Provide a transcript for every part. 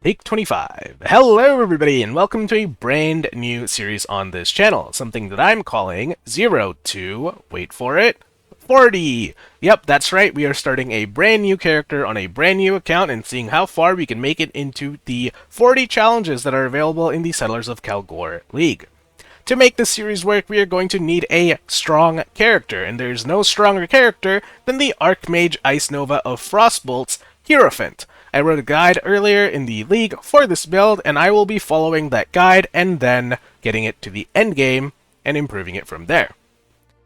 Take 25. Hello everybody and welcome to a brand new series on this channel, something that I'm calling 0 to, wait for it, 40. Yep, that's right, we are starting a brand new character on a brand new account and seeing how far we can make it into the 40 challenges that are available in the Settlers of Kalgor League. To make this series work, we are going to need a strong character, and there's no stronger character than the Archmage Ice Nova of Frostbolts, Hierophant. I wrote a guide earlier in the league for this build, and I will be following that guide and then getting it to the end game and improving it from there.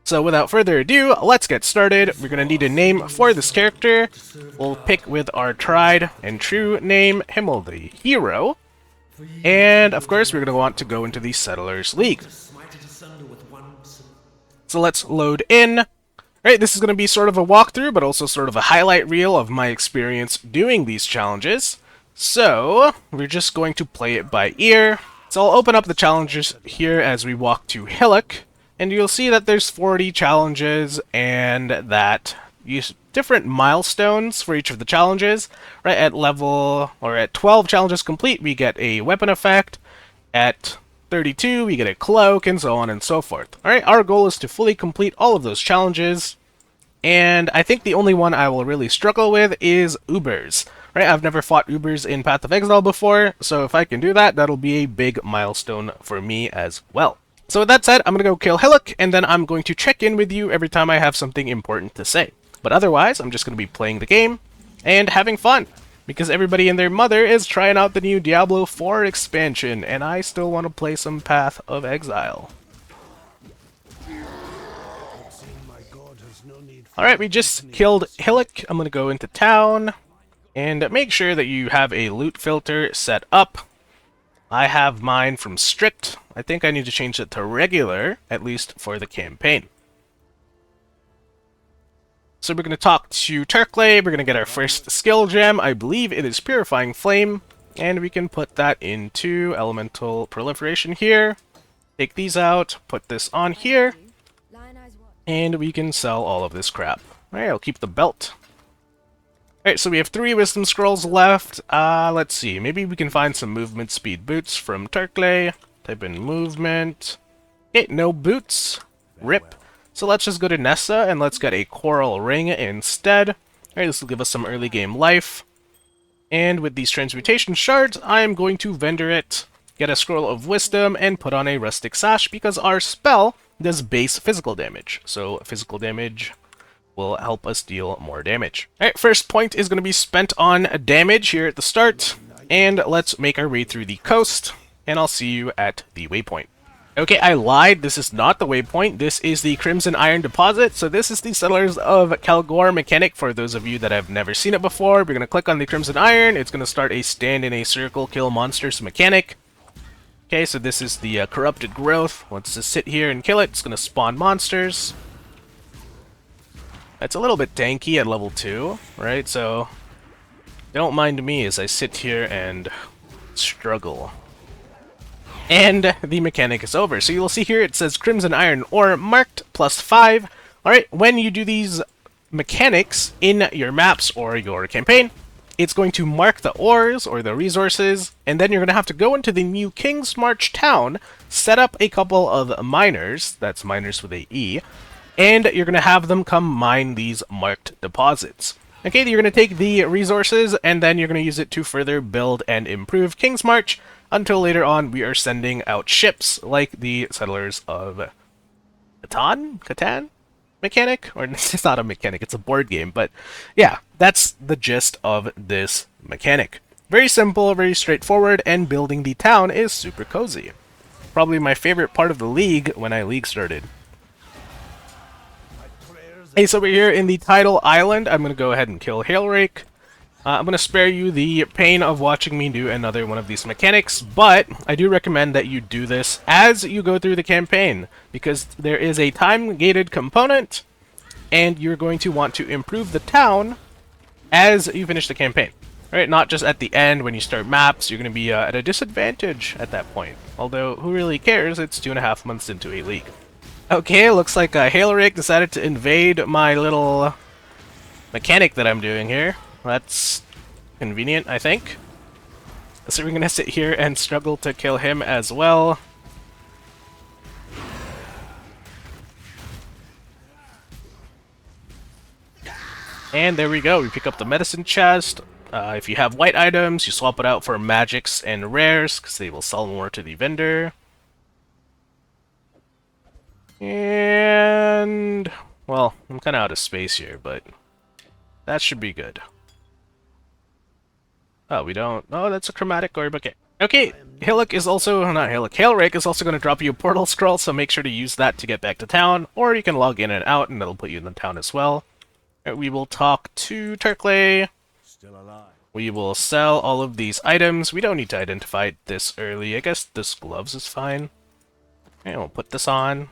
So without further ado, let's get started. We're going to need a name for this character. We'll pick with our tried and true name, Himmel the Hero. And of course, we're going to want to go into the Settlers League. So let's load in. Right, this is going to be sort of a walkthrough, but also sort of a highlight reel of my experience doing these challenges. So, we're just going to play it by ear. So I'll open up the challenges here as we walk to Hillock, and you'll see that there's 40 challenges, and that use different milestones for each of the challenges. Right, at level, or at 12 challenges complete, we get a weapon effect. At 32, we get a cloak, and so on and so forth. Alright, our goal is to fully complete all of those challenges, and I think the only one I will really struggle with is Ubers. Right, I've never fought Ubers in Path of Exile before, so if I can do that, that'll be a big milestone for me as well. So with that said, I'm going to go kill Hillock, and then I'm going to check in with you every time I have something important to say. But otherwise, I'm just going to be playing the game and having fun, because everybody and their mother is trying out the new Diablo 4 expansion, and I still want to play some Path of Exile. Alright, we just killed Hillock. I'm going to go into town, and make sure that you have a loot filter set up. I have mine from strict. I think I need to change it to regular, at least for the campaign. So we're going to talk to Turkley, we're going to get our first skill gem. I believe it is Purifying Flame, and we can put that into Elemental Proliferation here. Take these out, put this on here, and we can sell all of this crap. Alright, I'll keep the belt. Alright, so we have 3 Wisdom Scrolls left. Let's see, maybe we can find some movement speed boots from Turkley. Type in movement. Okay, no boots. Rip. So let's just go to Nessa and let's get a Coral Ring instead. Alright, this will give us some early game life. And with these Transmutation Shards, I am going to vendor it, get a Scroll of Wisdom, and put on a Rustic Sash because our spell does base physical damage. So physical damage will help us deal more damage. Alright, first point is going to be spent on damage here at the start. And let's make our way through the coast, and I'll see you at the waypoint. Okay, I lied. This is not the waypoint. This is the Crimson Iron Deposit. So this is the Settlers of Kalgor mechanic for those of you that have never seen it before. We're going to click on the Crimson Iron. It's going to start a stand in a circle, kill monsters mechanic. Okay, so this is the Corrupted Growth. Once to sit here and kill it, it's going to spawn monsters. That's a little bit tanky at level 2, right? So don't mind me as I sit here and struggle. And the mechanic is over. So you'll see here it says Crimson Iron Ore marked +5. Alright, when you do these mechanics in your maps or your campaign, it's going to mark the ores or the resources, and then you're going to have to go into the new King's March town, set up a couple of miners, that's miners with a E, and you're going to have them come mine these marked deposits. Okay, you're going to take the resources, and then you're going to use it to further build and improve King's March, until later on we are sending out ships like the Settlers of Catan mechanic? Or it's not a mechanic, it's a board game, but yeah, that's the gist of this mechanic. Very simple, very straightforward, and building the town is super cozy. Probably my favorite part of the league when I league started. Hey, so we're here in the Tidal Island. I'm going to go ahead and kill Hailrake. I'm going to spare you the pain of watching me do another one of these mechanics, but I do recommend that you do this as you go through the campaign, because there is a time-gated component, and you're going to want to improve the town as you finish the campaign. Right? Not just at the end when you start maps, you're going to be at a disadvantage at that point. Although, who really cares? It's 2.5 months into a league. Okay, looks like Hailrake decided to invade my little mechanic that I'm doing here. That's convenient, I think. So we're gonna sit here and struggle to kill him as well. And there we go, we pick up the medicine chest. If you have white items, you swap it out for magics and rares, because they will sell more to the vendor. And... well, I'm kind of out of space here, but that should be good. Oh, we don't... oh, that's a chromatic orb, okay. Okay, Hillock is also... not Hillock, Hailrake is also going to drop you a portal scroll, so make sure to use that to get back to town, or you can log in and out, and that'll put you in the town as well. We will talk to Turkley. Still alive. We will sell all of these items. We don't need to identify it this early. I guess this gloves is fine. And we'll put this on.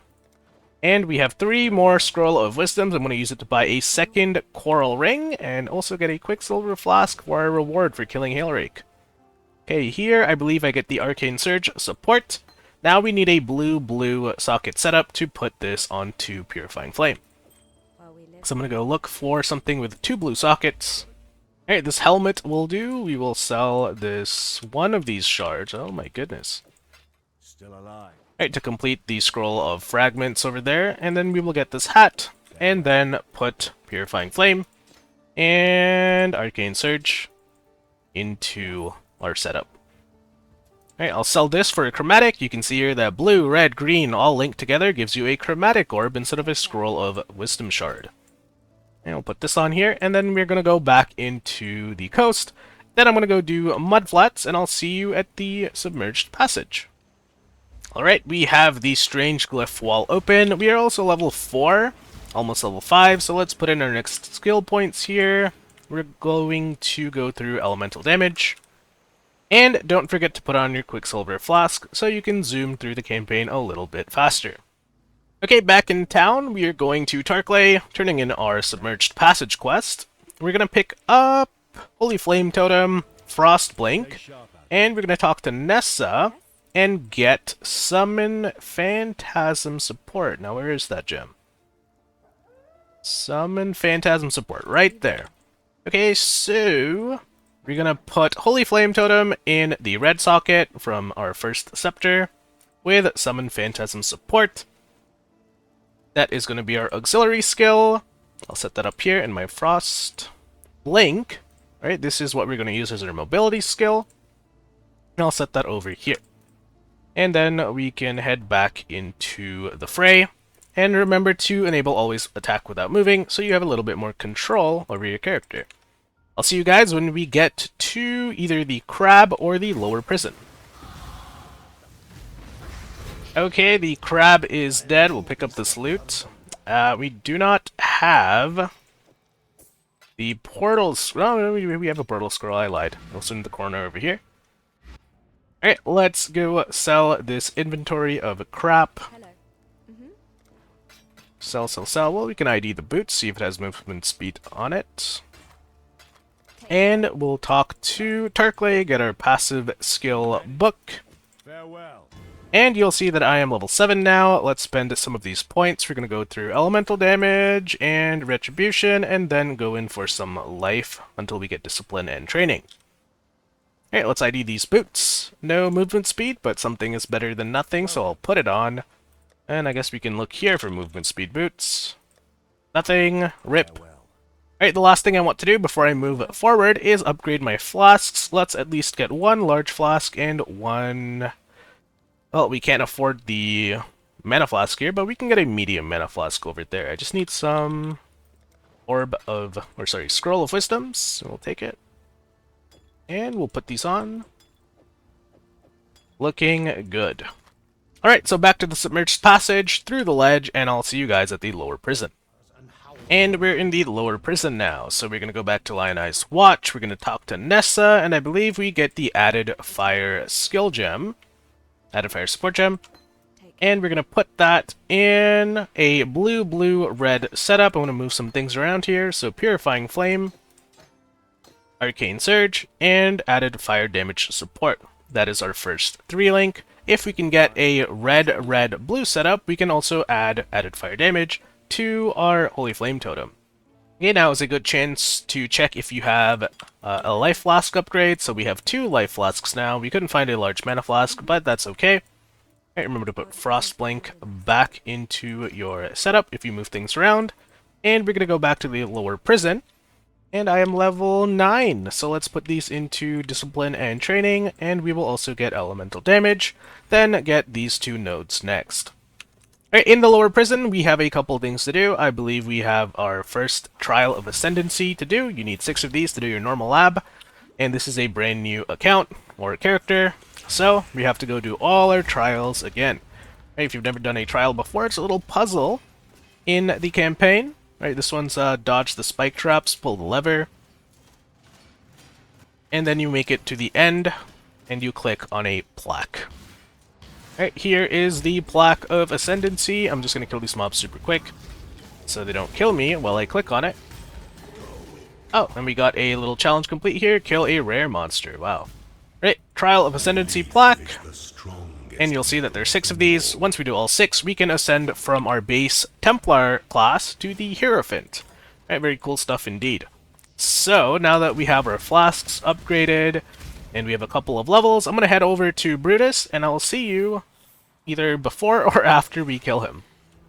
And we have 3 more Scroll of Wisdoms. I'm going to use it to buy a second Coral Ring, and also get a Quicksilver Flask for a reward for killing Hailrake. Okay, here I believe I get the Arcane Surge support. Now we need a blue socket setup to put this onto Purifying Flame. So I'm going to go look for something with 2 blue sockets. Alright, this helmet will do. We will sell this one of these shards. Oh my goodness. Still alive. Alright, to complete the Scroll of Fragments over there. And then we will get this hat. And then put Purifying Flame and Arcane Surge into our setup. Alright, I'll sell this for a chromatic. You can see here that blue, red, green all linked together gives you a chromatic orb instead of a Scroll of Wisdom shard. And we'll put this on here, and then we're going to go back into the coast. Then I'm going to go do Mudflats, and I'll see you at the Submerged Passage. Alright, we have the Strange Glyph wall open. We are also level 4, almost level 5, so let's put in our next skill points here. We're going to go through Elemental Damage. And don't forget to put on your Quicksilver Flask, so you can zoom through the campaign a little bit faster. Okay, back in town, we are going to Turkley, turning in our Submerged Passage quest. We're going to pick up Holy Flame Totem, Frostblink, and we're going to talk to Nessa and get Summon Phantasm Support. Now, where is that gem? Summon Phantasm Support, right there. Okay, so we're going to put Holy Flame Totem in the red socket from our first scepter with Summon Phantasm Support. That is going to be our auxiliary skill. I'll set that up here in my Frost Blink. Right, this is what we're going to use as our mobility skill. And I'll set that over here. And then we can head back into the fray. And remember to enable always attack without moving, so you have a little bit more control over your character. I'll see you guys when we get to either the crab or the lower prison. Okay, the crab is dead. We'll pick up this loot. We do not have the portal scroll. Oh, we have a portal scroll. I lied. Also in the corner over here. Alright, let's go sell this inventory of crap. Sell. Well, we can ID the boots, see if it has movement speed on it. And we'll talk to Turkley, get our passive skill book. Farewell. And you'll see that I am level 7 now. Let's spend some of these points. We're going to go through Elemental Damage and Retribution, and then go in for some life until we get Discipline and Training. Alright, let's ID these boots. No movement speed, but something is better than nothing, so I'll put it on. And I guess we can look here for movement speed boots. Nothing. Rip. Alright, the last thing I want to do before I move forward is upgrade my flasks. Let's at least get 1 large flask and 1... well, we can't afford the mana flask here, but we can get a medium mana flask over there. I just need some Scroll of Wisdoms, so we'll take it. And we'll put these on. Looking good. Alright, so back to the Submerged Passage, through the ledge, and I'll see you guys at the lower prison. And we're in the lower prison now, so we're going to go back to Lionized Watch, we're going to talk to Nessa, and I believe we get the added fire skill gem. Added fire support gem. And we're going to put that in a blue-red setup. I want to move some things around here, so Purifying Flame, Arcane Surge, and added fire damage support. That is our first 3-link. If we can get a red-blue setup, we can also add added fire damage to our Holy Flame Totem. Okay, now is a good chance to check if you have a life flask upgrade. So we have 2 life flasks now. We couldn't find a large mana flask, but that's okay. Right, remember to put Frostblink back into your setup if you move things around. And we're going to go back to the lower prison. And I am level 9, so let's put these into Discipline and Training, and we will also get Elemental Damage, then get these 2 nodes next. Right, in the lower prison, we have a couple things to do. I believe we have our first Trial of Ascendancy to do. You need 6 of these to do your normal lab, and this is a brand new account, or a character, so we have to go do all our trials again. Right, if you've never done a trial before, it's a little puzzle in the campaign. Right, this one's dodge the spike traps, pull the lever, and then you make it to the end, and you click on a plaque. Right, here is the plaque of Ascendancy. I'm just going to kill these mobs super quick, so they don't kill me while I click on it. Oh, and we got a little challenge complete here, kill a rare monster, wow. Right, Trial of Ascendancy plaque. And you'll see that there's 6 of these. Once we do all 6, we can ascend from our base Templar class to the Hierophant. Right, very cool stuff indeed. So, now that we have our flasks upgraded, and we have a couple of levels, I'm going to head over to Brutus, and I'll see you either before or after we kill him.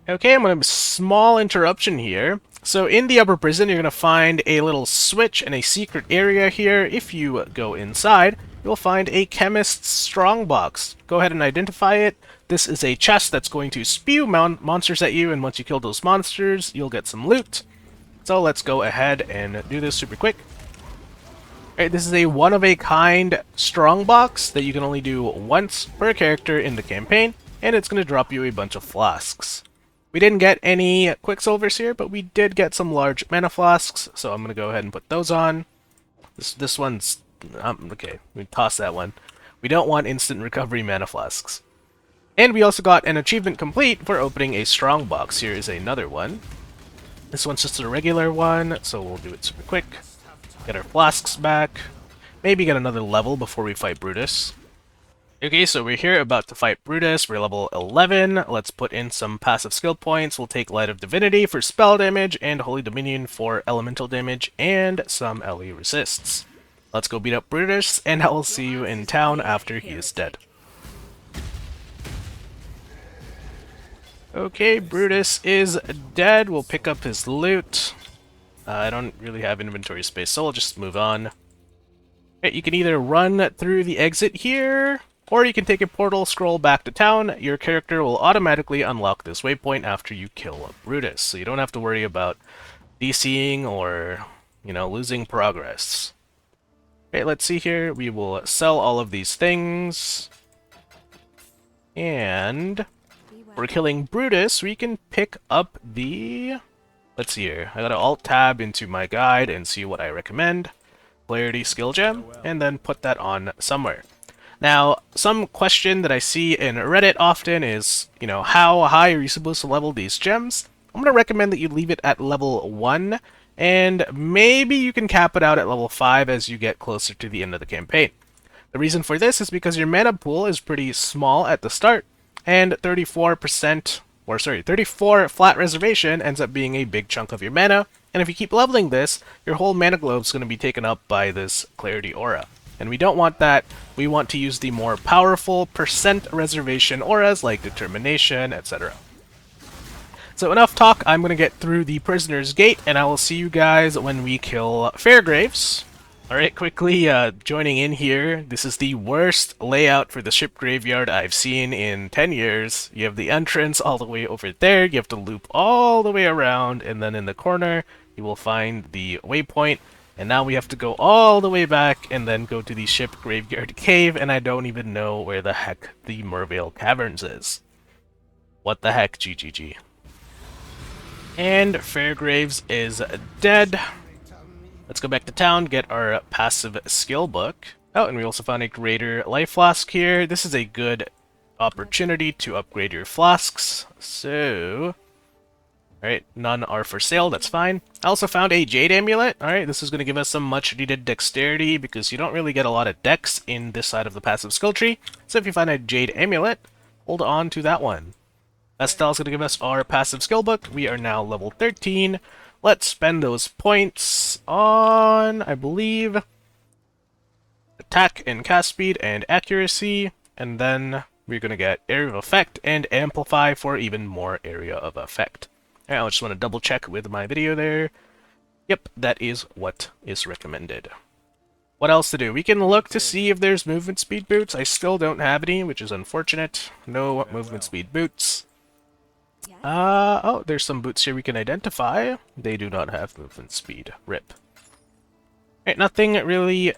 Okay, I'm going to small interruption here. So in the upper prison, you're going to find a little switch and a secret area here. If you go inside, you'll find a chemist's strongbox. Go ahead and identify it. This is a chest that's going to spew monsters at you, and once you kill those monsters, you'll get some loot. So let's go ahead and do this super quick. Alright, this is a one-of-a-kind strongbox that you can only do once per character in the campaign, and it's going to drop you a bunch of flasks. We didn't get any quicksilvers here, but we did get some large mana flasks, so I'm going to go ahead and put those on. This one's... okay, we toss that one. We don't want instant recovery mana flasks. And we also got an achievement complete for opening a strongbox. Here is another one. This one's just a regular one, so we'll do it super quick. Get our flasks back. Maybe get another level before we fight Brutus. Okay, so we're here about to fight Brutus. We're level 11. Let's put in some passive skill points. We'll take Light of Divinity for spell damage and Holy Dominion for elemental damage and some LE resists. Let's go beat up Brutus, and I will see you in town after he is dead. Okay, Brutus is dead. We'll pick up his loot. I don't really have inventory space, so we'll just move on. Okay, you can either run through the exit here, or you can take a portal, scroll back to town. Your character will automatically unlock this waypoint after you kill Brutus, so you don't have to worry about DCing or, losing progress. Okay, let's see here. We will sell all of these things. And for killing Brutus, we can pick up the... Let's see here. I gotta Alt-Tab into my guide and see what I recommend. Clarity Skill Gem, and then put that on somewhere. Now, some question that I see in Reddit often is, how high are you supposed to level these gems? I'm going to recommend that you leave it at level 1, and maybe you can cap it out at level 5 as you get closer to the end of the campaign. The reason for this is because your mana pool is pretty small at the start, and 34 flat reservation ends up being a big chunk of your mana, and if you keep leveling this, your whole mana globe is going to be taken up by this Clarity Aura. And we don't want that. We want to use the more powerful percent reservation auras like Determination, etc. So enough talk, I'm going to get through the Prisoner's Gate, and I will see you guys when we kill Fairgraves. Alright, quickly joining in here. This is the worst layout for the ship graveyard I've seen in 10 years. You have the entrance all the way over there, you have to loop all the way around, and then in the corner you will find the waypoint. And now we have to go all the way back and then go to the ship graveyard cave, and I don't even know where the heck the Mervale Caverns is. What the heck, GGG. And Fairgraves is dead. Let's go back to town, get our passive skill book. Oh, and we also found a greater life flask here. This is a good opportunity to upgrade your flasks. So... Alright, none are for sale, that's fine. I also found a Jade Amulet. Alright, this is going to give us some much needed dexterity because you don't really get a lot of dex in this side of the passive skill tree. So if you find a Jade Amulet, hold on to that one. Vestal is going to give us our passive skill book. We are now level 13. let's spend those points on, I believe, attack and cast speed and accuracy, and then we're going to get area of effect and amplify for even more area of effect. And I just want to double check with my video there. Yep, that is what is recommended. What else to do? We can look to see if there's movement speed boots. I still don't have any, which is unfortunate. No movement speed boots. Oh, there's some boots here we can identify. They do not have movement speed. RIP. Alright, nothing really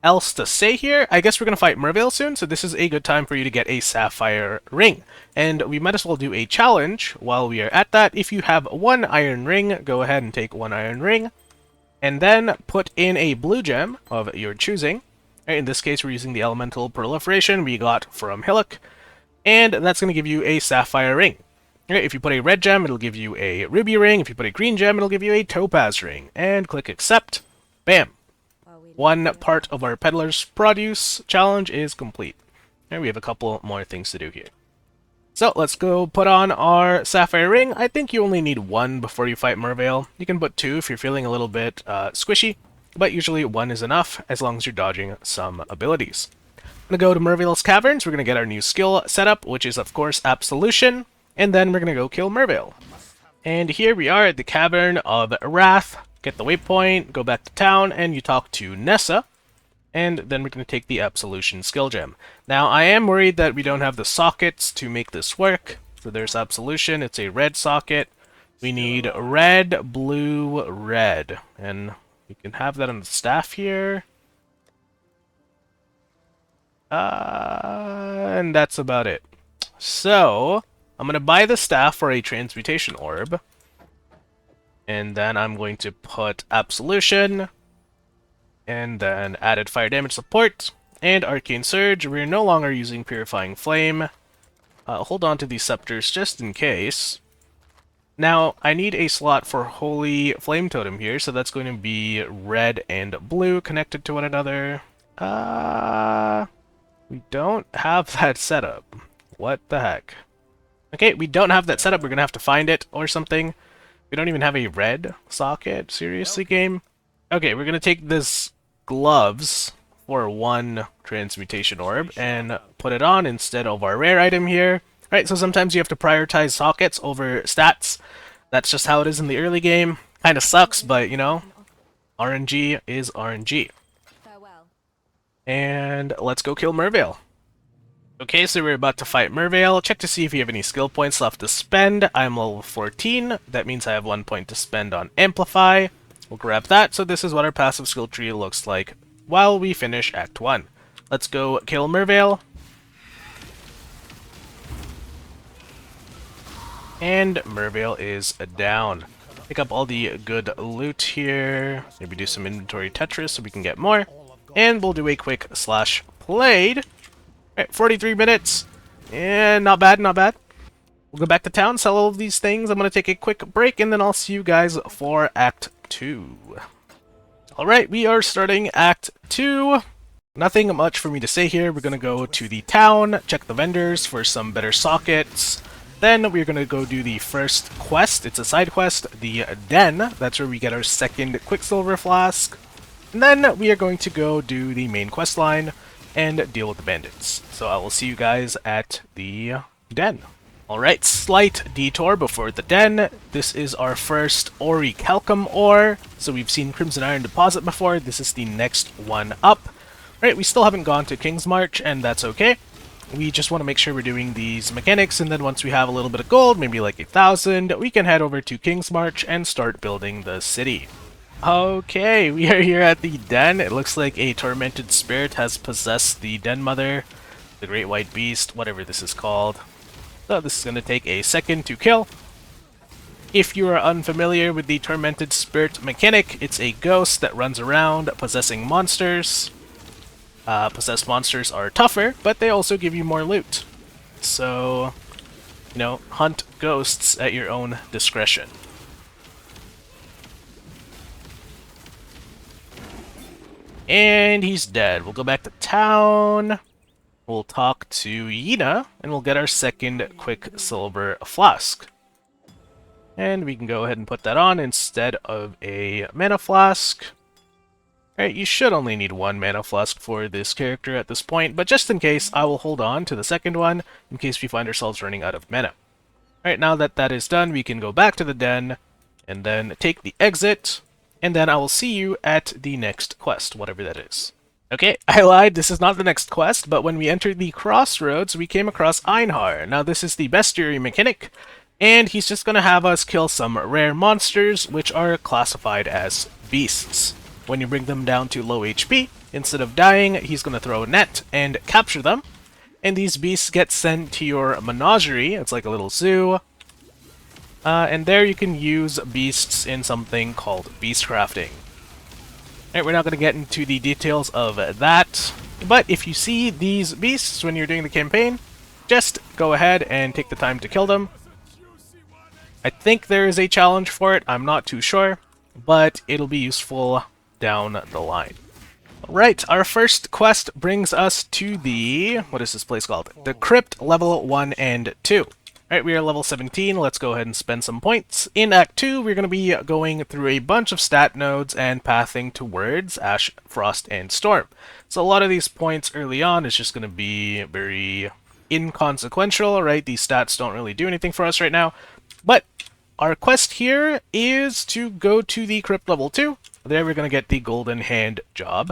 else to say here. I guess we're going to fight Mervale soon, so this is a good time for you to get a sapphire ring. And we might as well do a challenge while we are at that. If you have one iron ring, go ahead and take one iron ring. And then put in a blue gem of your choosing. In this case, we're using the elemental proliferation we got from Hillock. And that's going to give you a sapphire ring. If you put a red gem, it'll give you a ruby ring. If you put a green gem, it'll give you a topaz ring. And click accept. Bam. One part of our Peddler's Produce challenge is complete. And we have a couple more things to do here. So let's go put on our sapphire ring. I think you only need one before you fight Mervale. You can put two if you're feeling a little bit squishy, but usually one is enough as long as you're dodging some abilities. I'm going to go to Mervale's Caverns. We're going to get our new skill setup, which is of course Absolution, and then we're going to go kill Mervale. And here we are at the Cavern of Wrath. Get the waypoint, go back to town, and you talk to Nessa. And then we're going to take the Absolution skill gem. Now, I am worried that we don't have the sockets to make this work. So there's Absolution, it's a red socket. We need red, blue, red. And we can have that on the staff here. And that's about it. So, I'm going to buy the staff for a transmutation orb. And then I'm going to put Absolution. And then added fire damage support, and Arcane Surge. We're no longer using Purifying Flame. Hold on to these scepters just in case. Now, I need a slot for Holy Flame Totem here, so that's going to be red and blue connected to one another. We don't have that set up. What the heck? Okay, we don't have that set up. We're going to have to find it or something. We don't even have a red socket. Seriously, game? Okay, we're going to take this gloves for one transmutation orb and put it on instead of our rare item here. Right, so sometimes you have to prioritize sockets over stats. That's just how it is in the early game. Kinda sucks, but you know, RNG is RNG. And let's go kill Mervale. Okay, so we're about to fight Mervale. Check to see if you have any skill points left to spend. I'm level 14. That means I have 1 point to spend on Amplify. We'll grab that, so this is what our passive skill tree looks like while we finish Act 1. Let's go kill Mervale. And Mervale is down. Pick up all the good loot here. Maybe do some inventory Tetris so we can get more. And we'll do a quick slash played. Alright, 43 minutes. And not bad, not bad. We'll go back to town, sell all of these things. I'm going to take a quick break, and then I'll see you guys for Act 2. Alright, we are starting Act 2. Nothing much for me to say here. We're going to go to the town, check the vendors for some better sockets. Then we're going to go do the first quest. It's a side quest, the Den. That's where we get our second Quicksilver Flask. And then we are going to go do the main quest line and deal with the bandits. So I will see you guys at the Den. Alright, slight detour before the Den. This is our first Orichalcum ore. So we've seen Crimson Iron Deposit before. This is the next one up. Alright, we still haven't gone to King's March, and that's okay. We just want to make sure we're doing these mechanics, and then once we have a little bit of gold, maybe like 1,000, we can head over to King's March and start building the city. Okay, we are here at the Den. It looks like a tormented spirit has possessed the Den Mother, the Great White Beast, whatever this is called. So this is going to take a second to kill. If you are unfamiliar with the tormented spirit mechanic, it's a ghost that runs around possessing monsters. Possessed monsters are tougher, but they also give you more loot. So, you know, hunt ghosts at your own discretion. And he's dead. We'll go back to town. We'll talk to Yina, and we'll get our second Quicksilver Flask. And we can go ahead and put that on instead of a mana flask. Alright, you should only need one mana flask for this character at this point, but just in case, I will hold on to the second one in case we find ourselves running out of mana. Alright, now that that is done, we can go back to the den, and then take the exit, and then I will see you at the next quest, whatever that is. Okay, I lied, this is not the next quest, but when we entered the crossroads, we came across Einhar. Now this is the bestiary mechanic, and he's just gonna have us kill some rare monsters, which are classified as beasts. When you bring them down to low HP, instead of dying, he's gonna throw a net and capture them, and these beasts get sent to your menagerie. It's like a little zoo. And there you can use beasts in something called beast crafting. Alright, we're not going to get into the details of that, but if you see these beasts when you're doing the campaign, just go ahead and take the time to kill them. I think there is a challenge for it, I'm not too sure, but it'll be useful down the line. Right, our first quest brings us to the... what is this place called? The Crypt level 1 and 2. Alright, we are level 17, let's go ahead and spend some points. In Act 2, we're going to be going through a bunch of stat nodes and pathing towards Ash, Frost, and Storm. So a lot of these points early on is just going to be very inconsequential, right? These stats don't really do anything for us right now. But our quest here is to go to the Crypt level 2. There we're going to get the Golden Hand job.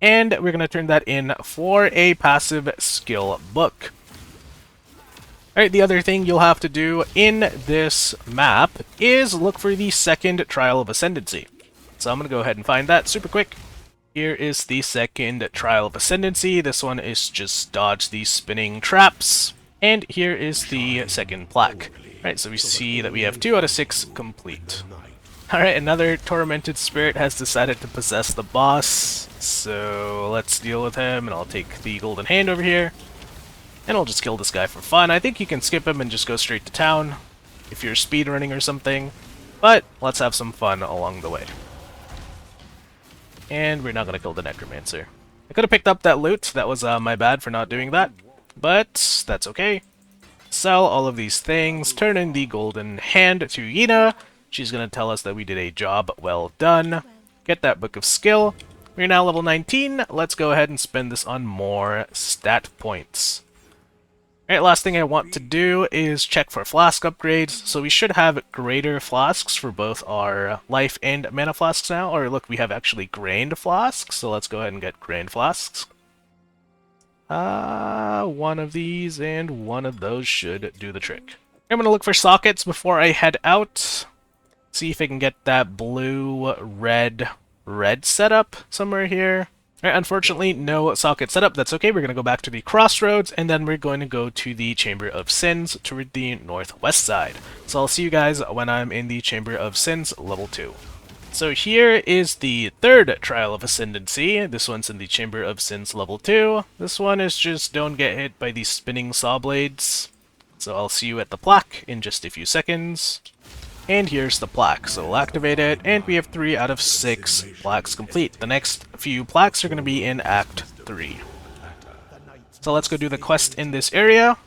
And we're going to turn that in for a passive skill book. Alright, the other thing you'll have to do in this map is look for the second Trial of Ascendancy. So I'm going to go ahead and find that super quick. Here is the second Trial of Ascendancy. This one is just dodge these spinning traps. And here is the second plaque. Alright, so we see that we have 2 out of 6 complete. Alright, another Tormented Spirit has decided to possess the boss. So let's deal with him, and I'll take the Golden Hand over here. And I'll just kill this guy for fun. I think you can skip him and just go straight to town if you're speedrunning or something. But let's have some fun along the way. And we're not going to kill the Necromancer. I could have picked up that loot. That was my bad for not doing that. But that's okay. Sell all of these things. Turn in the Golden Hand to Yina. She's going to tell us that we did a job well done. Get that Book of Skill. We're now level 19. Let's go ahead and spend this on more stat points. Alright, last thing I want to do is check for flask upgrades. So we should have greater flasks for both our life and mana flasks now. Or look, we have actually grained flasks. So let's go ahead and get grained flasks. One of these and one of those should do the trick. I'm going to look for sockets before I head out. See if I can get that blue, red setup somewhere here. Alright, unfortunately, no socket setup. That's okay. We're going to go back to the crossroads, and then we're going to go to the Chamber of Sins toward the northwest side. So I'll see you guys when I'm in the Chamber of Sins level 2. So here is the third Trial of Ascendancy. This one's in the Chamber of Sins level 2. This one is just don't get hit by these spinning saw blades. So I'll see you at the plaque in just a few seconds. And here's the plaque, so we'll activate it, and we have 3 out of 6 plaques complete. The next few plaques are going to be in Act 3. So let's go do the quest in this area.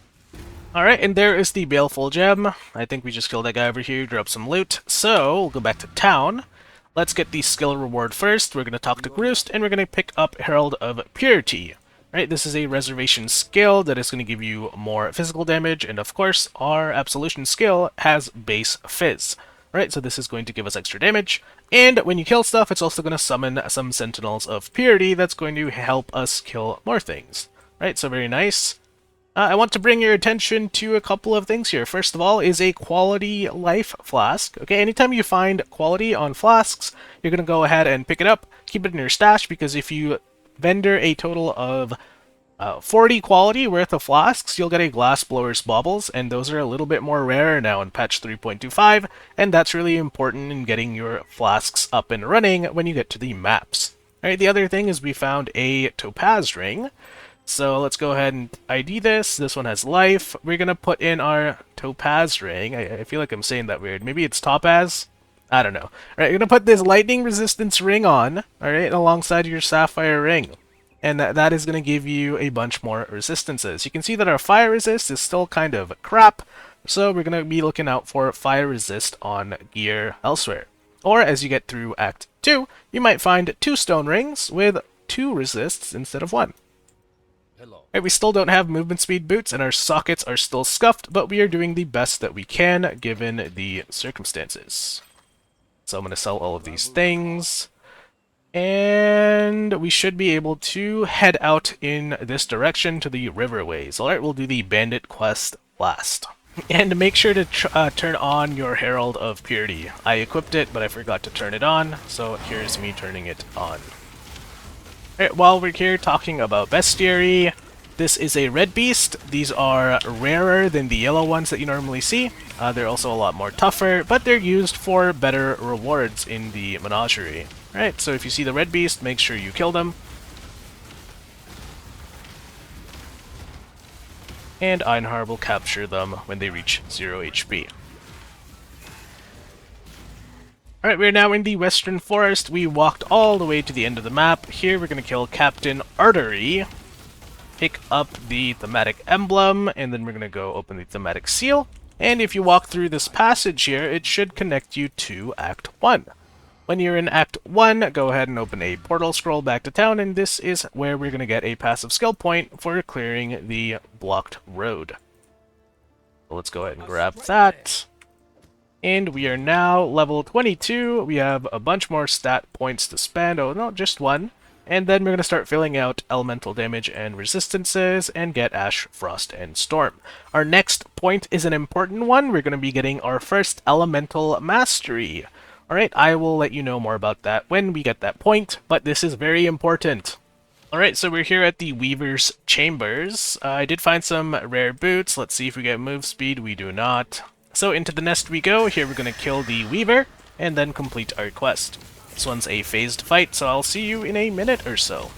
Alright, and there is the Baleful Gem. I think we just killed that guy over here, drop some loot. So, we'll go back to town. Let's get the skill reward first. We're going to talk to Groost, and we're going to pick up Herald of Purity. Right, this is a reservation skill that is going to give you more physical damage, and of course, our Absolution skill has base Fizz. Right, so this is going to give us extra damage, and when you kill stuff, it's also going to summon some Sentinels of Purity that's going to help us kill more things. Right, so very nice. I want to bring your attention to a couple of things here. First of all is a quality life flask. Okay, anytime you find quality on flasks, you're going to go ahead and pick it up, keep it in your stash, because if you vendor a total of 40 quality worth of flasks, you'll get a Glassblower's Baubles, and those are a little bit more rare now in patch 3.25, and that's really important in getting your flasks up and running when you get to the maps. Alright, the other thing is we found a Topaz Ring, so let's go ahead and ID this. This one has life. We're going to put in our Topaz Ring. I feel like I'm saying that weird. Maybe it's Topaz? I don't know. Alright, you're going to put this lightning resistance ring on, alright, alongside your sapphire ring. And that is going to give you a bunch more resistances. You can see that our fire resist is still kind of crap, So we're going to be looking out for fire resist on gear elsewhere. Or as you get through Act 2, you might find 2 stone rings with 2 resists instead of 1. Right, we still don't have movement speed boots and our sockets are still scuffed, but we are doing the best that we can given the circumstances. So I'm going to sell all of these things. And we should be able to head out in this direction to the riverways. Alright, we'll do the bandit quest last. And make sure to turn on your Herald of Purity. I equipped it, but I forgot to turn it on, so here's me turning it on. Alright, while we're here talking about bestiary, this is a red beast. These are rarer than the yellow ones that you normally see. They're also a lot more tougher, but they're used for better rewards in the menagerie. Alright, so if you see the red beast, make sure you kill them. And Einhar will capture them when they reach 0 HP. Alright, we're now in the Western Forest. We walked all the way to the end of the map. Here we're going to kill Captain Artery, pick up the thematic emblem, and then we're going to go open the thematic seal. And if you walk through this passage here, it should connect you to Act 1. When you're in Act 1, go ahead and open a portal scroll back to town, and this is where we're going to get a passive skill point for clearing the blocked road. So let's go ahead and grab that. And we are now level 22. We have a bunch more stat points to spend. Oh, no, just 1. And then we're going to start filling out elemental damage and resistances and get Ash, Frost, and Storm. Our next point is an important one. We're going to be getting our first elemental mastery. Alright, I will let you know more about that when we get that point, but this is very important. Alright, so we're here at the Weaver's Chambers. I did find some rare boots. Let's see if we get move speed. We do not. So into the nest we go. Here we're going to kill the Weaver and then complete our quest. This one's a phased fight, so I'll see you in a minute or so.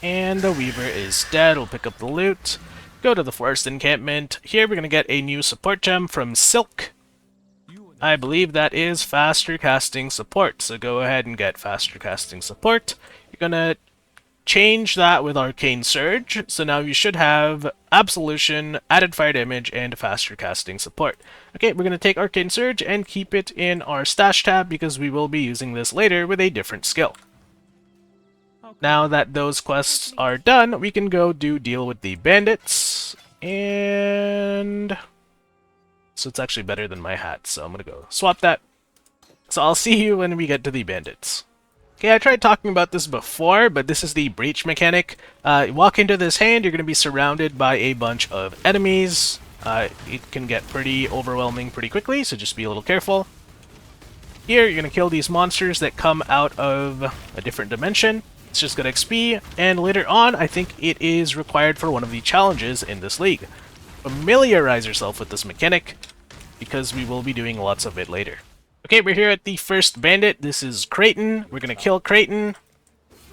And the Weaver is dead. We'll pick up the loot. Go to the forest encampment. Here we're going to get a new support gem from Silk. I believe that is faster casting support, so go ahead and get faster casting support. You're gonna change that with Arcane Surge, so now you should have Absolution, added fire damage, and faster casting support. Okay, we're gonna take Arcane Surge and keep it in our stash tab because we will be using this later with a different skill. Now that those quests are done, we can go deal with the bandits, and so it's actually better than my hat, so I'm gonna go swap that. So I'll see you when we get to the bandits. Okay, I tried talking about this before, but this is the breach mechanic. Walk into this hand, you're gonna be surrounded by a bunch of enemies. It can get pretty overwhelming pretty quickly, so just be a little careful. Here, you're gonna kill these monsters that come out of a different dimension. It's just good XP, and later on, I think it is required for one of the challenges in this league. Familiarize yourself with this mechanic, because we will be doing lots of it later. Okay, we're here at the first bandit. This is Creighton. We're gonna kill Creighton.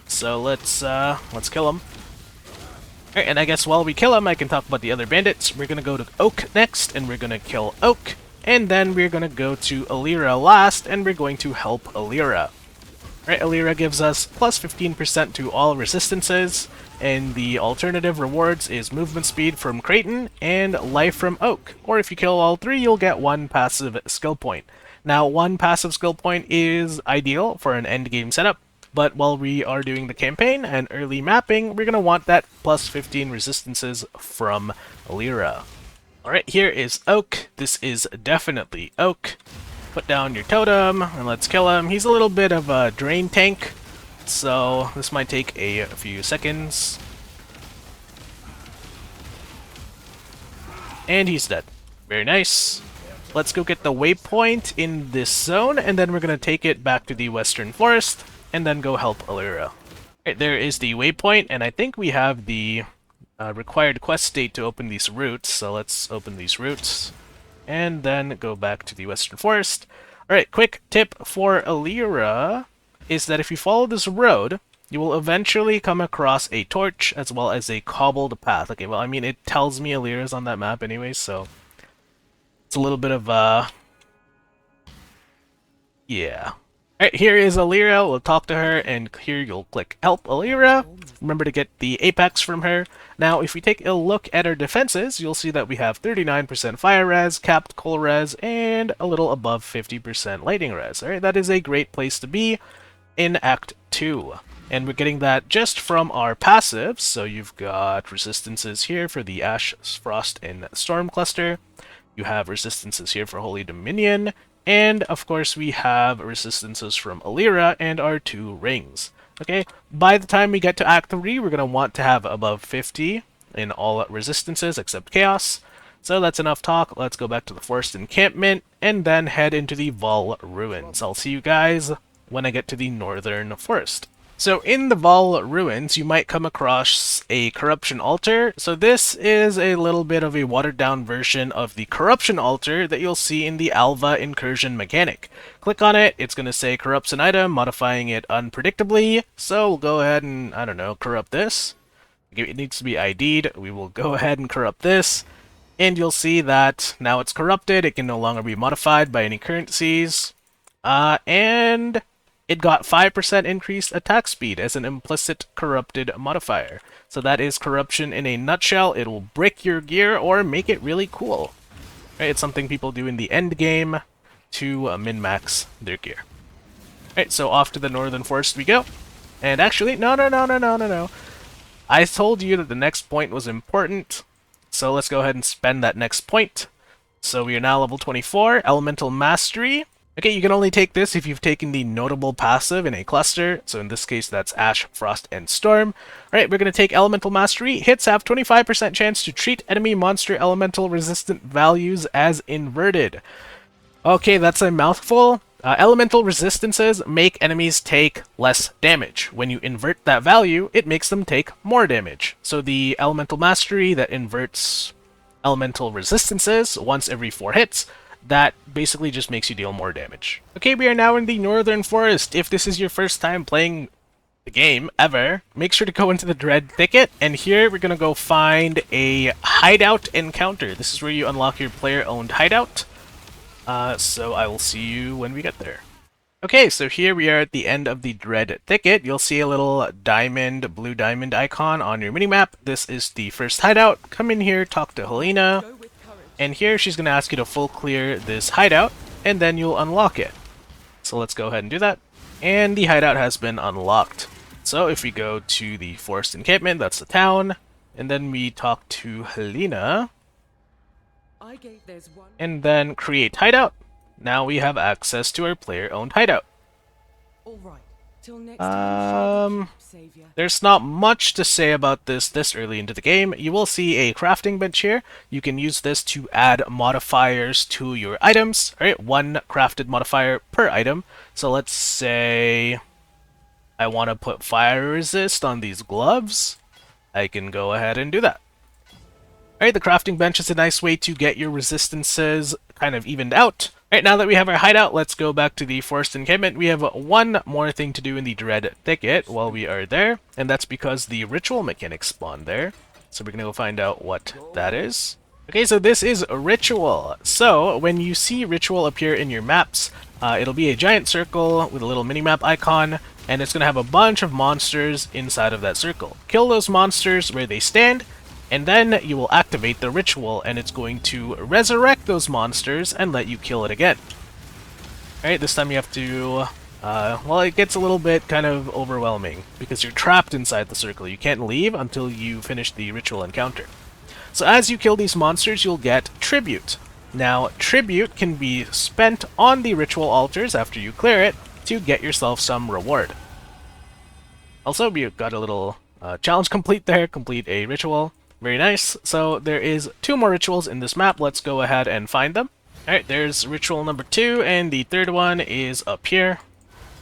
So let's kill him. Alright, and I guess while we kill him, I can talk about the other bandits. We're gonna go to Oak next, and we're gonna kill Oak. And then we're gonna go to Alira last, and we're going to help Alira. Alright, Alira gives us plus 15% to all resistances. And the alternative rewards is movement speed from Creighton and life from Oak. Or if you kill all 3, you'll get 1 passive skill point. Now, 1 passive skill point is ideal for an endgame setup, but while we are doing the campaign and early mapping, we're going to want that plus 15 resistances from Alira. Alright, here is Oak. This is definitely Oak. Put down your totem, and let's kill him. He's a little bit of a drain tank, so this might take a few seconds. And he's dead. Very nice. Let's go get the waypoint in this zone, and then we're going to take it back to the Western Forest, and then go help Alira. Right, there is the waypoint, and I think we have the required quest state to open these routes, so let's open these routes, and then go back to the Western Forest. Alright, quick tip for Alira is that if you follow this road, you will eventually come across a torch as well as a cobbled path. Okay, well, I mean, it tells me Alira's on that map anyway, so it's a little bit of, yeah. Alright, here is Alira. We'll talk to her, and here you'll click Help Alira. Remember to get the Apex from her. Now, if we take a look at our defenses, you'll see that we have 39% fire res, capped coal res, and a little above 50% lightning res. Alright, that is a great place to be in Act 2. And we're getting that just from our passives. So you've got resistances here for the Ash, Frost, and Storm cluster. You have resistances here for Holy Dominion. And, of course, we have resistances from Alira and our 2 rings. Okay, by the time we get to Act 3, we're going to want to have above 50 in all resistances except Chaos. So that's enough talk. Let's go back to the Forest Encampment and then head into the Vol Ruins. I'll see you guys when I get to the Northern Forest. So in the Vol Ruins, you might come across a Corruption Altar. So this is a little bit of a watered-down version of the Corruption Altar that you'll see in the Alva Incursion mechanic. Click on it, it's going to say corrupts an item, modifying it unpredictably. So we'll go ahead and, I don't know, corrupt this. It needs to be ID'd. We will go ahead and corrupt this. And you'll see that now it's corrupted, it can no longer be modified by any currencies. And it got 5% increased attack speed as an implicit corrupted modifier. So that is corruption in a nutshell. It will break your gear or make it really cool. Right, it's something people do in the end game to min-max their gear. Right, so off to the Northern Forest we go. And actually, no. I told you that the next point was important. So let's go ahead and spend that next point. So we are now level 24, Elemental Mastery. Okay, you can only take this if you've taken the notable passive in a cluster. So in this case, that's Ash, Frost, and Storm. Alright, we're going to take Elemental Mastery. Hits have 25% chance to treat enemy monster elemental resistant values as inverted. Okay, that's a mouthful. Elemental resistances make enemies take less damage. When you invert that value, it makes them take more damage. So the Elemental Mastery that inverts elemental resistances once every 4 hits, that basically just makes you deal more damage. Okay, we are now in the Northern Forest. If this is your first time playing the game, ever, make sure to go into the Dread Thicket, and here we're gonna go find a hideout encounter. This is where you unlock your player-owned hideout. So I will see you when we get there. Okay, so here we are at the end of the Dread Thicket. You'll see a little diamond, blue diamond icon on your minimap. This is the first hideout. Come in here, talk to Helena. And here she's going to ask you to full clear this hideout, and then you'll unlock it. So let's go ahead and do that. And the hideout has been unlocked. So if we go to the Forest Encampment, that's the town, and then we talk to Helena, and then create hideout. Now we have access to our player-owned hideout. All right. Till next time, Savior. There's not much to say about this early into the game. You will see a crafting bench here. You can use this to add modifiers to your items. Alright, 1 crafted modifier per item. So let's say I want to put fire resist on these gloves. I can go ahead and do that. Alright, the crafting bench is a nice way to get your resistances kind of evened out. Alright, now that we have our hideout, let's go back to the Forest Encampment. We have one more thing to do in the Dread Thicket while we are there, and that's because the ritual mechanics spawn there. So we're gonna go find out what that is. Okay, so this is a ritual. So when you see ritual appear in your maps, it'll be a giant circle with a little minimap icon, and it's gonna have a bunch of monsters inside of that circle. Kill those monsters where they stand, and then you will activate the ritual, and it's going to resurrect those monsters and let you kill it again. Alright, this time you have to... well, it gets a little bit kind of overwhelming, because you're trapped inside the circle. You can't leave until you finish the ritual encounter. So as you kill these monsters, you'll get Tribute. Now, Tribute can be spent on the ritual altars after you clear it to get yourself some reward. Also, we got a little challenge complete there, complete a ritual. Very nice. So there is 2 more rituals in this map. Let's go ahead and find them. Alright, there's ritual number 2, and the third one is up here.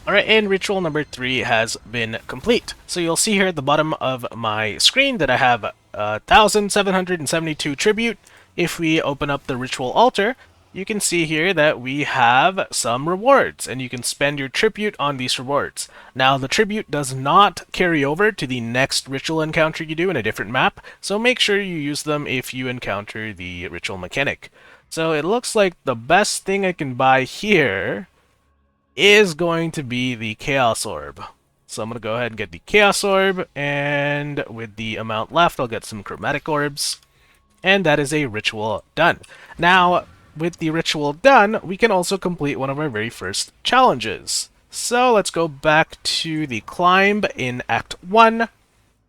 Alright, and ritual number 3 has been complete. So you'll see here at the bottom of my screen that I have 1,772 tribute. If we open up the ritual altar, you can see here that we have some rewards, and you can spend your tribute on these rewards. Now, the tribute does not carry over to the next ritual encounter you do in a different map, so make sure you use them if you encounter the ritual mechanic. So it looks like the best thing I can buy here is going to be the Chaos Orb. So I'm going to go ahead and get the Chaos Orb, and with the amount left, I'll get some Chromatic Orbs. And that is a ritual done. Now, with the ritual done, we can also complete one of our very first challenges. So let's go back to the climb in Act 1,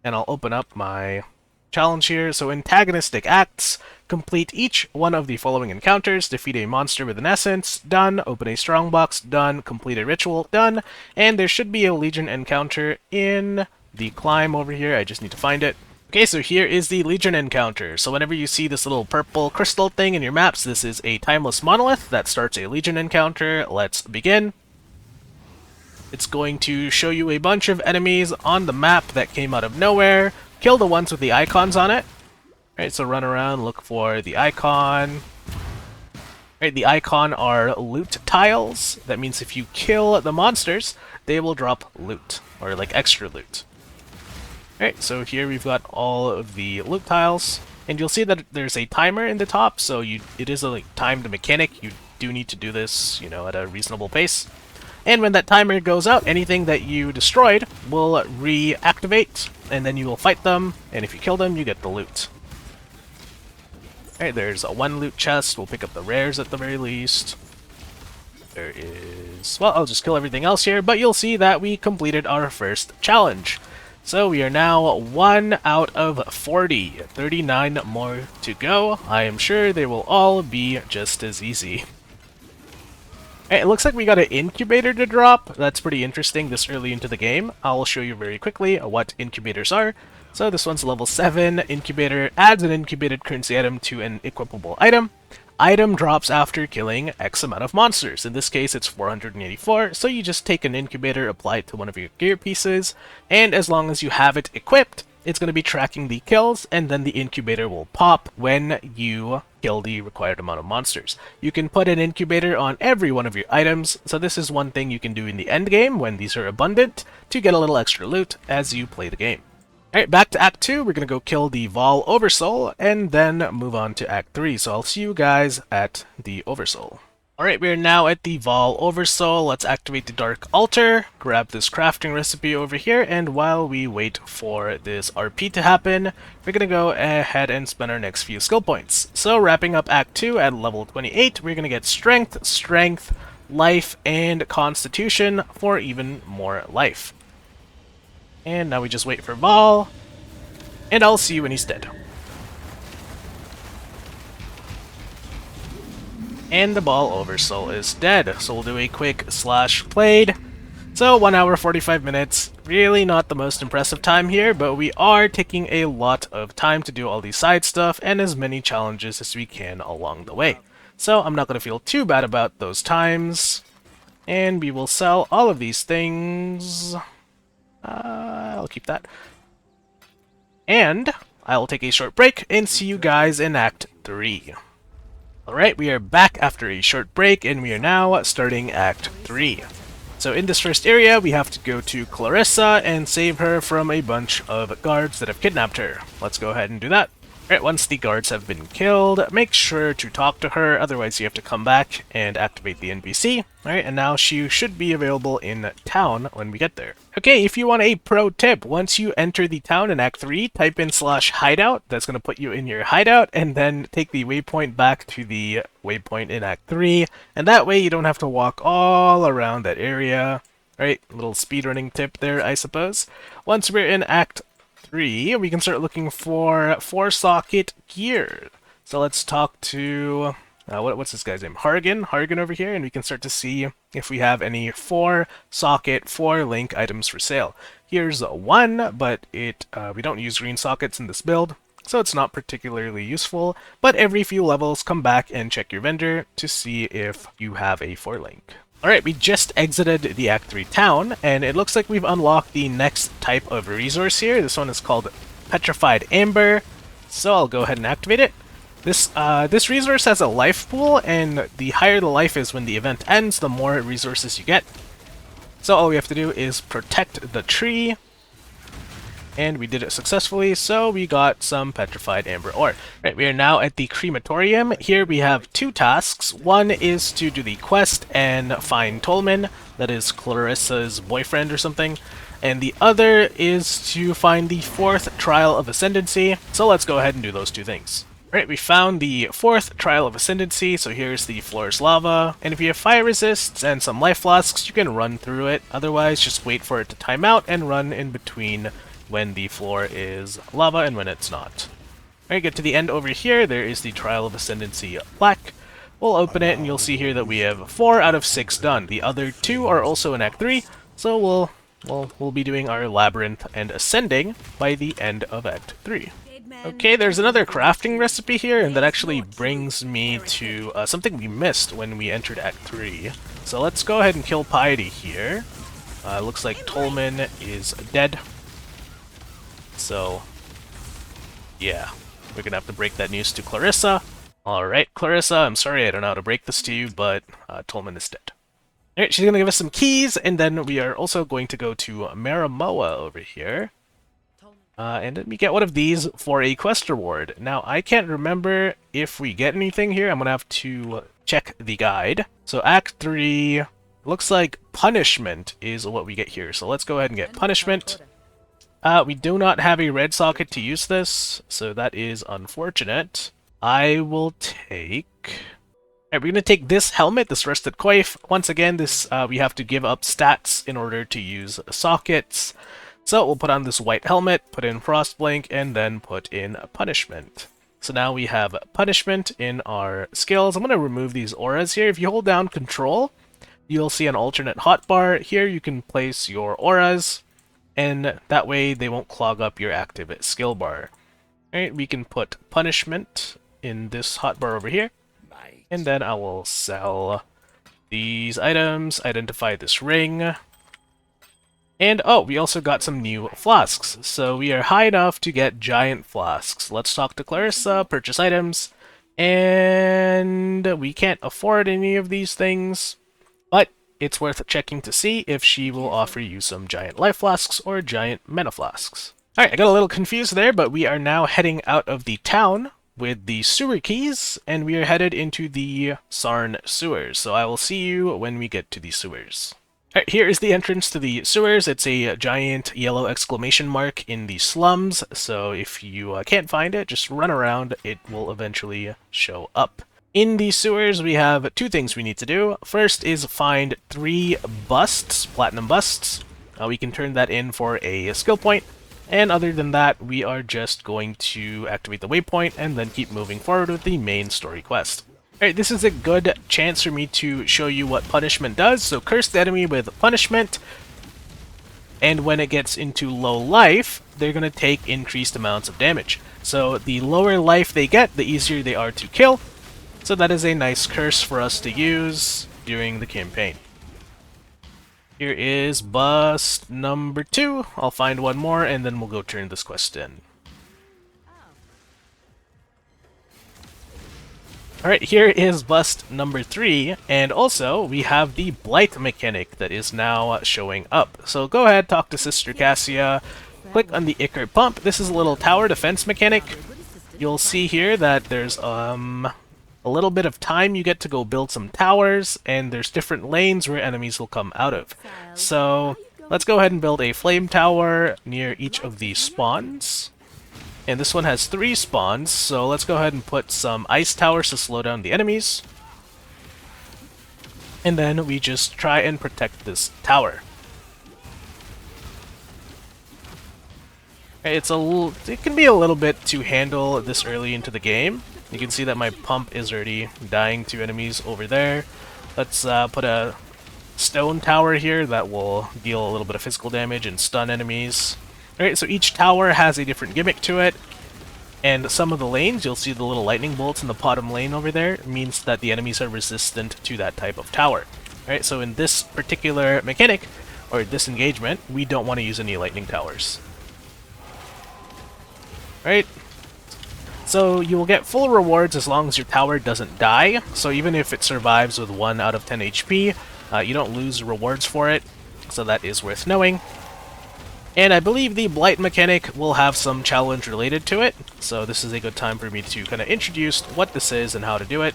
and I'll open up my challenge here. So antagonistic acts: complete each one of the following encounters, defeat a monster with an essence, done, open a strongbox, done, complete a ritual, done, and there should be a Legion encounter in the climb over here. I just need to find it. Okay, so here is the Legion encounter. So whenever you see this little purple crystal thing in your maps, this is a timeless monolith that starts a Legion encounter. Let's begin. It's going to show you a bunch of enemies on the map that came out of nowhere. Kill the ones with the icons on it. Alright, so run around, look for the icon. Alright, the icon are loot tiles. That means if you kill the monsters, they will drop loot, or like extra loot. Alright, so here we've got all of the loot tiles, and you'll see that there's a timer in the top, so it is a timed mechanic. You do need to do this, at a reasonable pace. And when that timer goes out, anything that you destroyed will reactivate, and then you will fight them, and if you kill them, you get the loot. Alright, there's a 1 loot chest. We'll pick up the rares at the very least. There is... well, I'll just kill everything else here, but you'll see that we completed our first challenge. So we are now 1 out of 40. 39 more to go. I am sure they will all be just as easy. It looks like we got an incubator to drop. That's pretty interesting this early into the game. I'll show you very quickly what incubators are. So this one's level 7. Incubator adds an incubated currency item to an equipable item. Item drops after killing X amount of monsters. In this case, it's 484, so you just take an incubator, apply it to one of your gear pieces, and as long as you have it equipped, it's going to be tracking the kills, and then the incubator will pop when you kill the required amount of monsters. You can put an incubator on every one of your items, so this is one thing you can do in the end game when these are abundant to get a little extra loot as you play the game. Alright, back to Act 2, we're going to go kill the Vol Oversoul, and then move on to Act 3, so I'll see you guys at the Oversoul. Alright, we are now at the Vol Oversoul. Let's activate the Dark Altar, grab this crafting recipe over here, and while we wait for this RP to happen, we're going to go ahead and spend our next few skill points. So wrapping up Act 2 at level 28, we're going to get Strength, Strength, Life, and Constitution for even more life. And now we just wait for Vol, and I'll see you when he's dead. And the Vol Oversoul is dead, so we'll do a quick slash played. So 1 hour 45 minutes, really not the most impressive time here, but we are taking a lot of time to do all these side stuff and as many challenges as we can along the way. So I'm not going to feel too bad about those times, and we will sell all of these things. I'll keep that. And I'll take a short break and see you guys in Act 3. Alright, we are back after a short break, and we are now starting Act 3. So in this first area, we have to go to Clarissa and save her from a bunch of guards that have kidnapped her. Let's go ahead and do that. Alright, once the guards have been killed, make sure to talk to her, otherwise you have to come back and activate the NPC. Alright, and now she should be available in town when we get there. Okay, if you want a pro tip, once you enter the town in Act 3, type in /hideout, that's going to put you in your hideout, and then take the waypoint back to the waypoint in Act 3, and that way you don't have to walk all around that area. Alright, little speedrunning tip there, I suppose. Once we're in Act 3, we can start looking for 4-socket gear. So let's talk to, what's this guy's name? Hargan over here, and we can start to see if we have any 4-socket, 4-link items for sale. Here's one, but we don't use green sockets in this build, so it's not particularly useful, but every few levels come back and check your vendor to see if you have a 4-link. Alright, we just exited the Act 3 town, and it looks like we've unlocked the next type of resource here. This one is called Petrified Amber, so I'll go ahead and activate it. This resource has a life pool, and the higher the life is when the event ends, the more resources you get. So all we have to do is protect the tree, And we did it successfully, so we got some petrified amber ore. Right, we are now at the crematorium. Here we have two tasks. One is to do the quest and find Tolman, that is Clarissa's boyfriend or something. And the other is to find the fourth Trial of Ascendancy. So let's go ahead and do those two things. Right, we found the fourth Trial of Ascendancy, so here's the floor's lava. And if you have fire resists and some life flasks, you can run through it. Otherwise, just wait for it to time out and run in between when the floor is lava and when it's not. Alright, get to the end over here, there is the Trial of Ascendancy plaque. We'll open it and you'll see here that we have 4 out of 6 done. The other 2 are also in Act 3, so we'll be doing our Labyrinth and Ascending by the end of Act 3. Okay, there's another crafting recipe here, and that actually brings me to something we missed when we entered Act 3. So let's go ahead and kill Piety here. Looks like Tolman is dead. So, yeah, we're gonna have to break that news to Clarissa. Alright, Clarissa, I'm sorry I don't know how to break this to you, but Tolman is dead. Alright, she's gonna give us some keys, and then we are also going to go to Maramoa over here. And let me get one of these for a quest reward. Now, I can't remember if we get anything here. I'm gonna have to check the guide. So Act 3, looks like Punishment is what we get here. So let's go ahead and get Punishment. We do not have a red socket to use this, so that is unfortunate. I will take... Alright, we're gonna take this helmet, this Rusted Coif. Once again, this we have to give up stats in order to use sockets. So we'll put on this white helmet, put in Frostblink, and then put in Punishment. So now we have Punishment in our skills. I'm going to remove these auras here. If you hold down Control, you'll see an alternate hotbar. Here you can place your auras, and that way they won't clog up your active skill bar. Alright, we can put Punishment in this hotbar over here, and then I will sell these items, identify this ring. And, oh, we also got some new flasks, so we are high enough to get giant flasks. Let's talk to Clarissa, purchase items, and we can't afford any of these things, but it's worth checking to see if she will offer you some giant life flasks or giant mana flasks. Alright, I got a little confused there, but we are now heading out of the town with the sewer keys, and we are headed into the Sarn sewers, so I will see you when we get to the sewers. Alright, here is the entrance to the sewers. It's a giant yellow exclamation mark in the slums, so if you can't find it, just run around. It will eventually show up. In the sewers, we have 2 things we need to do. First is find 3 busts, platinum busts. We can turn that in for a skill point, and other than that, we are just going to activate the waypoint and then keep moving forward with the main story quest. Alright, this is a good chance for me to show you what Punishment does. So curse the enemy with Punishment, and when it gets into low life, they're going to take increased amounts of damage. So the lower life they get, the easier they are to kill. So that is a nice curse for us to use during the campaign. Here is bust number 2. I'll find one more, and then we'll go turn this quest in. Alright, here is bust number 3, and also we have the Blight mechanic that is now showing up. So go ahead, talk to Sister Cassia, click on the Ichor Pump. This is a little tower defense mechanic. You'll see here that there's a little bit of time you get to go build some towers, and there's different lanes where enemies will come out of. So let's go ahead and build a flame tower near each of these spawns. And this one has 3 spawns, so let's go ahead and put some ice towers to slow down the enemies. And then we just try and protect this tower. It can be a little bit to handle this early into the game. You can see that my pump is already dying to enemies over there. Let's put a stone tower here that will deal a little bit of physical damage and stun enemies. Alright, so each tower has a different gimmick to it, and some of the lanes, you'll see the little lightning bolts in the bottom lane over there, means that the enemies are resistant to that type of tower. Alright, so in this particular mechanic, or this engagement, we don't want to use any lightning towers. Right? So you will get full rewards as long as your tower doesn't die, so even if it survives with 1 out of 10 HP, you don't lose rewards for it, so that is worth knowing. And I believe the Blight mechanic will have some challenge related to it, so this is a good time for me to kind of introduce what this is and how to do it.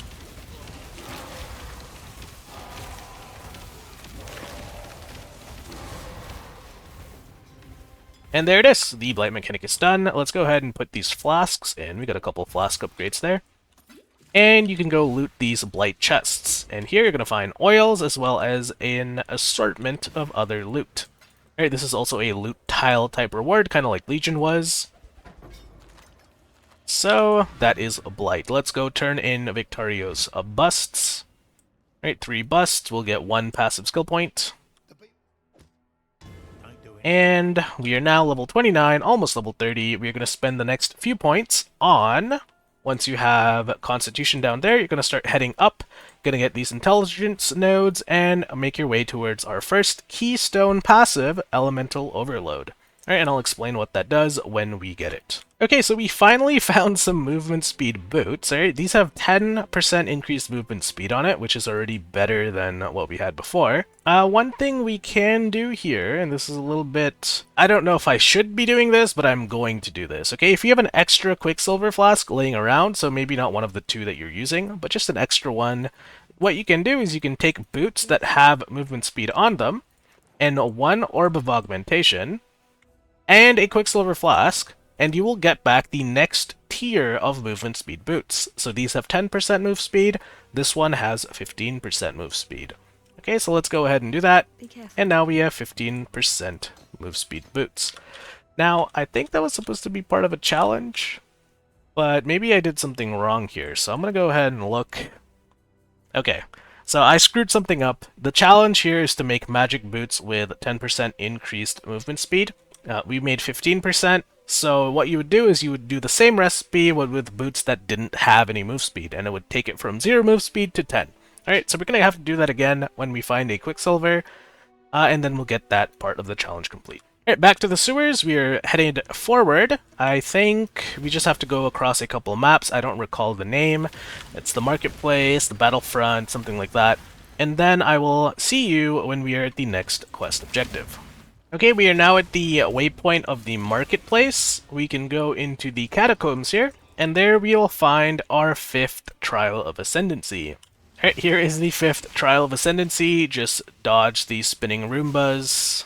And there it is, the Blight mechanic is done. Let's go ahead and put these flasks in. We got a couple flask upgrades there. And you can go loot these Blight chests. And here you're going to find oils as well as an assortment of other loot. Alright, this is also a loot tile type reward, kind of like Legion was. So, that is a Blight. Let's go turn in Victorio's busts. Alright, 3 busts, we'll get 1 passive skill point. And we are now level 29, almost level 30. We're going to spend the next few points on, once you have Constitution down there, you're going to start heading up, going to get these intelligence nodes, and make your way towards our first keystone passive, Elemental Overload. Alright, and I'll explain what that does when we get it. Okay, so we finally found some movement speed boots. Alright, these have 10% increased movement speed on it, which is already better than what we had before. One thing we can do here, and this is a little bit... I don't know if I should be doing this, but I'm going to do this. Okay, if you have an extra Quicksilver flask laying around, so maybe not one of the 2 that you're using, but just an extra one, what you can do is you can take boots that have movement speed on them, and 1 Orb of Augmentation, and a Quicksilver flask, and you will get back the next tier of movement speed boots. So these have 10% move speed, this one has 15% move speed. Okay, so let's go ahead and do that, and now we have 15% move speed boots. Now, I think that was supposed to be part of a challenge, but maybe I did something wrong here, so I'm gonna go ahead and look. Okay, so I screwed something up. The challenge here is to make magic boots with 10% increased movement speed. We made 15%, so what you would do is you would do the same recipe with boots that didn't have any move speed, and it would take it from 0 move speed to 10. Alright, so we're going to have to do that again when we find a Quicksilver, and then we'll get that part of the challenge complete. Alright, back to the sewers, we are headed forward. I think we just have to go across a couple of maps, I don't recall the name. It's the Marketplace, the Battlefront, something like that. And then I will see you when we are at the next quest objective. Okay, we are now at the waypoint of the Marketplace. We can go into the Catacombs here, and there we will find our 5th Trial of Ascendancy. Alright, here is the 5th Trial of Ascendancy. Just dodge the spinning Roombas.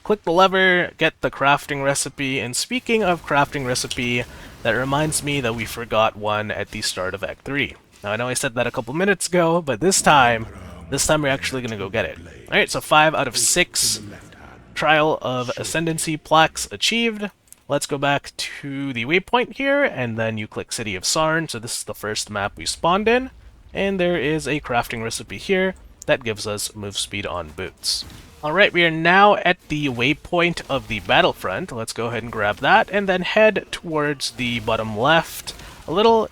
Click the lever, get the crafting recipe, and speaking of crafting recipe, that reminds me that we forgot one at the start of Act 3. Now, I know I said that a couple minutes ago, but this time we're actually going to go get it. Alright, so 5 out of 6 Trial of Ascendancy plaques achieved. Let's go back to the waypoint here, and then you click City of Sarn. So this is the first map we spawned in, and there is a crafting recipe here that gives us move speed on boots. Alright, we are now at the waypoint of the Battlefront. Let's go ahead and grab that, and then head towards the bottom left.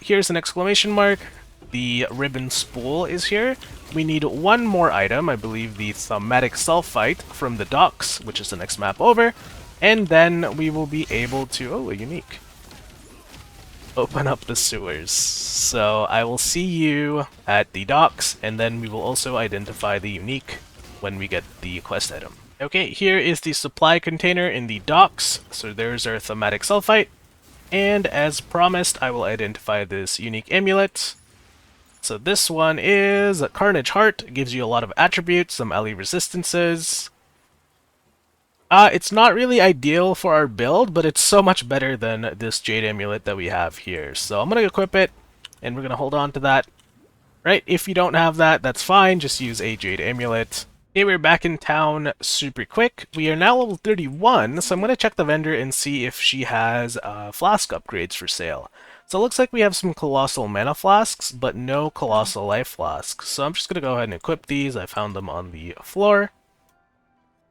Here's an exclamation mark. The ribbon spool is here. We need one more item, I believe the Thaumatic Sulfite from the docks, which is the next map over, and then we will be able to, oh, a unique, open up the sewers. So I will see you at the docks, and then we will also identify the unique when we get the quest item. Okay, here is the supply container in the docks, so there's our Thaumatic Sulfite, and as promised, I will identify this unique amulet. So this one is Carnage Heart. It gives you a lot of attributes, some ally resistances. It's not really ideal for our build, but it's so much better than this Jade Amulet that we have here. So I'm going to equip it, and we're going to hold on to that. Right, if you don't have that, that's fine. Just use a Jade Amulet. Okay, we're back in town super quick. We are now level 31, so I'm going to check the vendor and see if she has flask upgrades for sale. So it looks like we have some Colossal Mana Flasks, but no Colossal Life Flasks. So I'm just going to go ahead and equip these. I found them on the floor.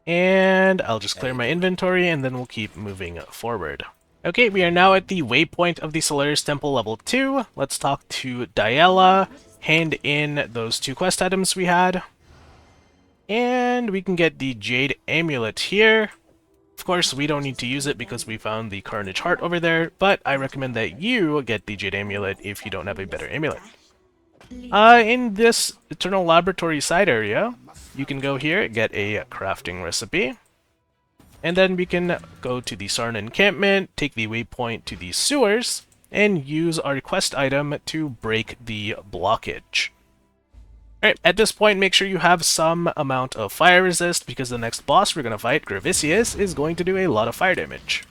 And I'll just clear my inventory, and then we'll keep moving forward. Okay, we are now at the waypoint of the Solaris Temple level 2. Let's talk to Diella, hand in those 2 quest items we had. And we can get the Jade Amulet here. Of course, we don't need to use it because we found the Carnage Heart over there, but I recommend that you get the Jade Amulet if you don't have a better amulet. In this Eternal Laboratory side area, you can go here, get a crafting recipe. And then we can go to the Sarn encampment, take the waypoint to the sewers, and use our quest item to break the blockage. Alright, at this point, make sure you have some amount of fire resist, because the next boss we're going to fight, Gravicius, is going to do a lot of fire damage.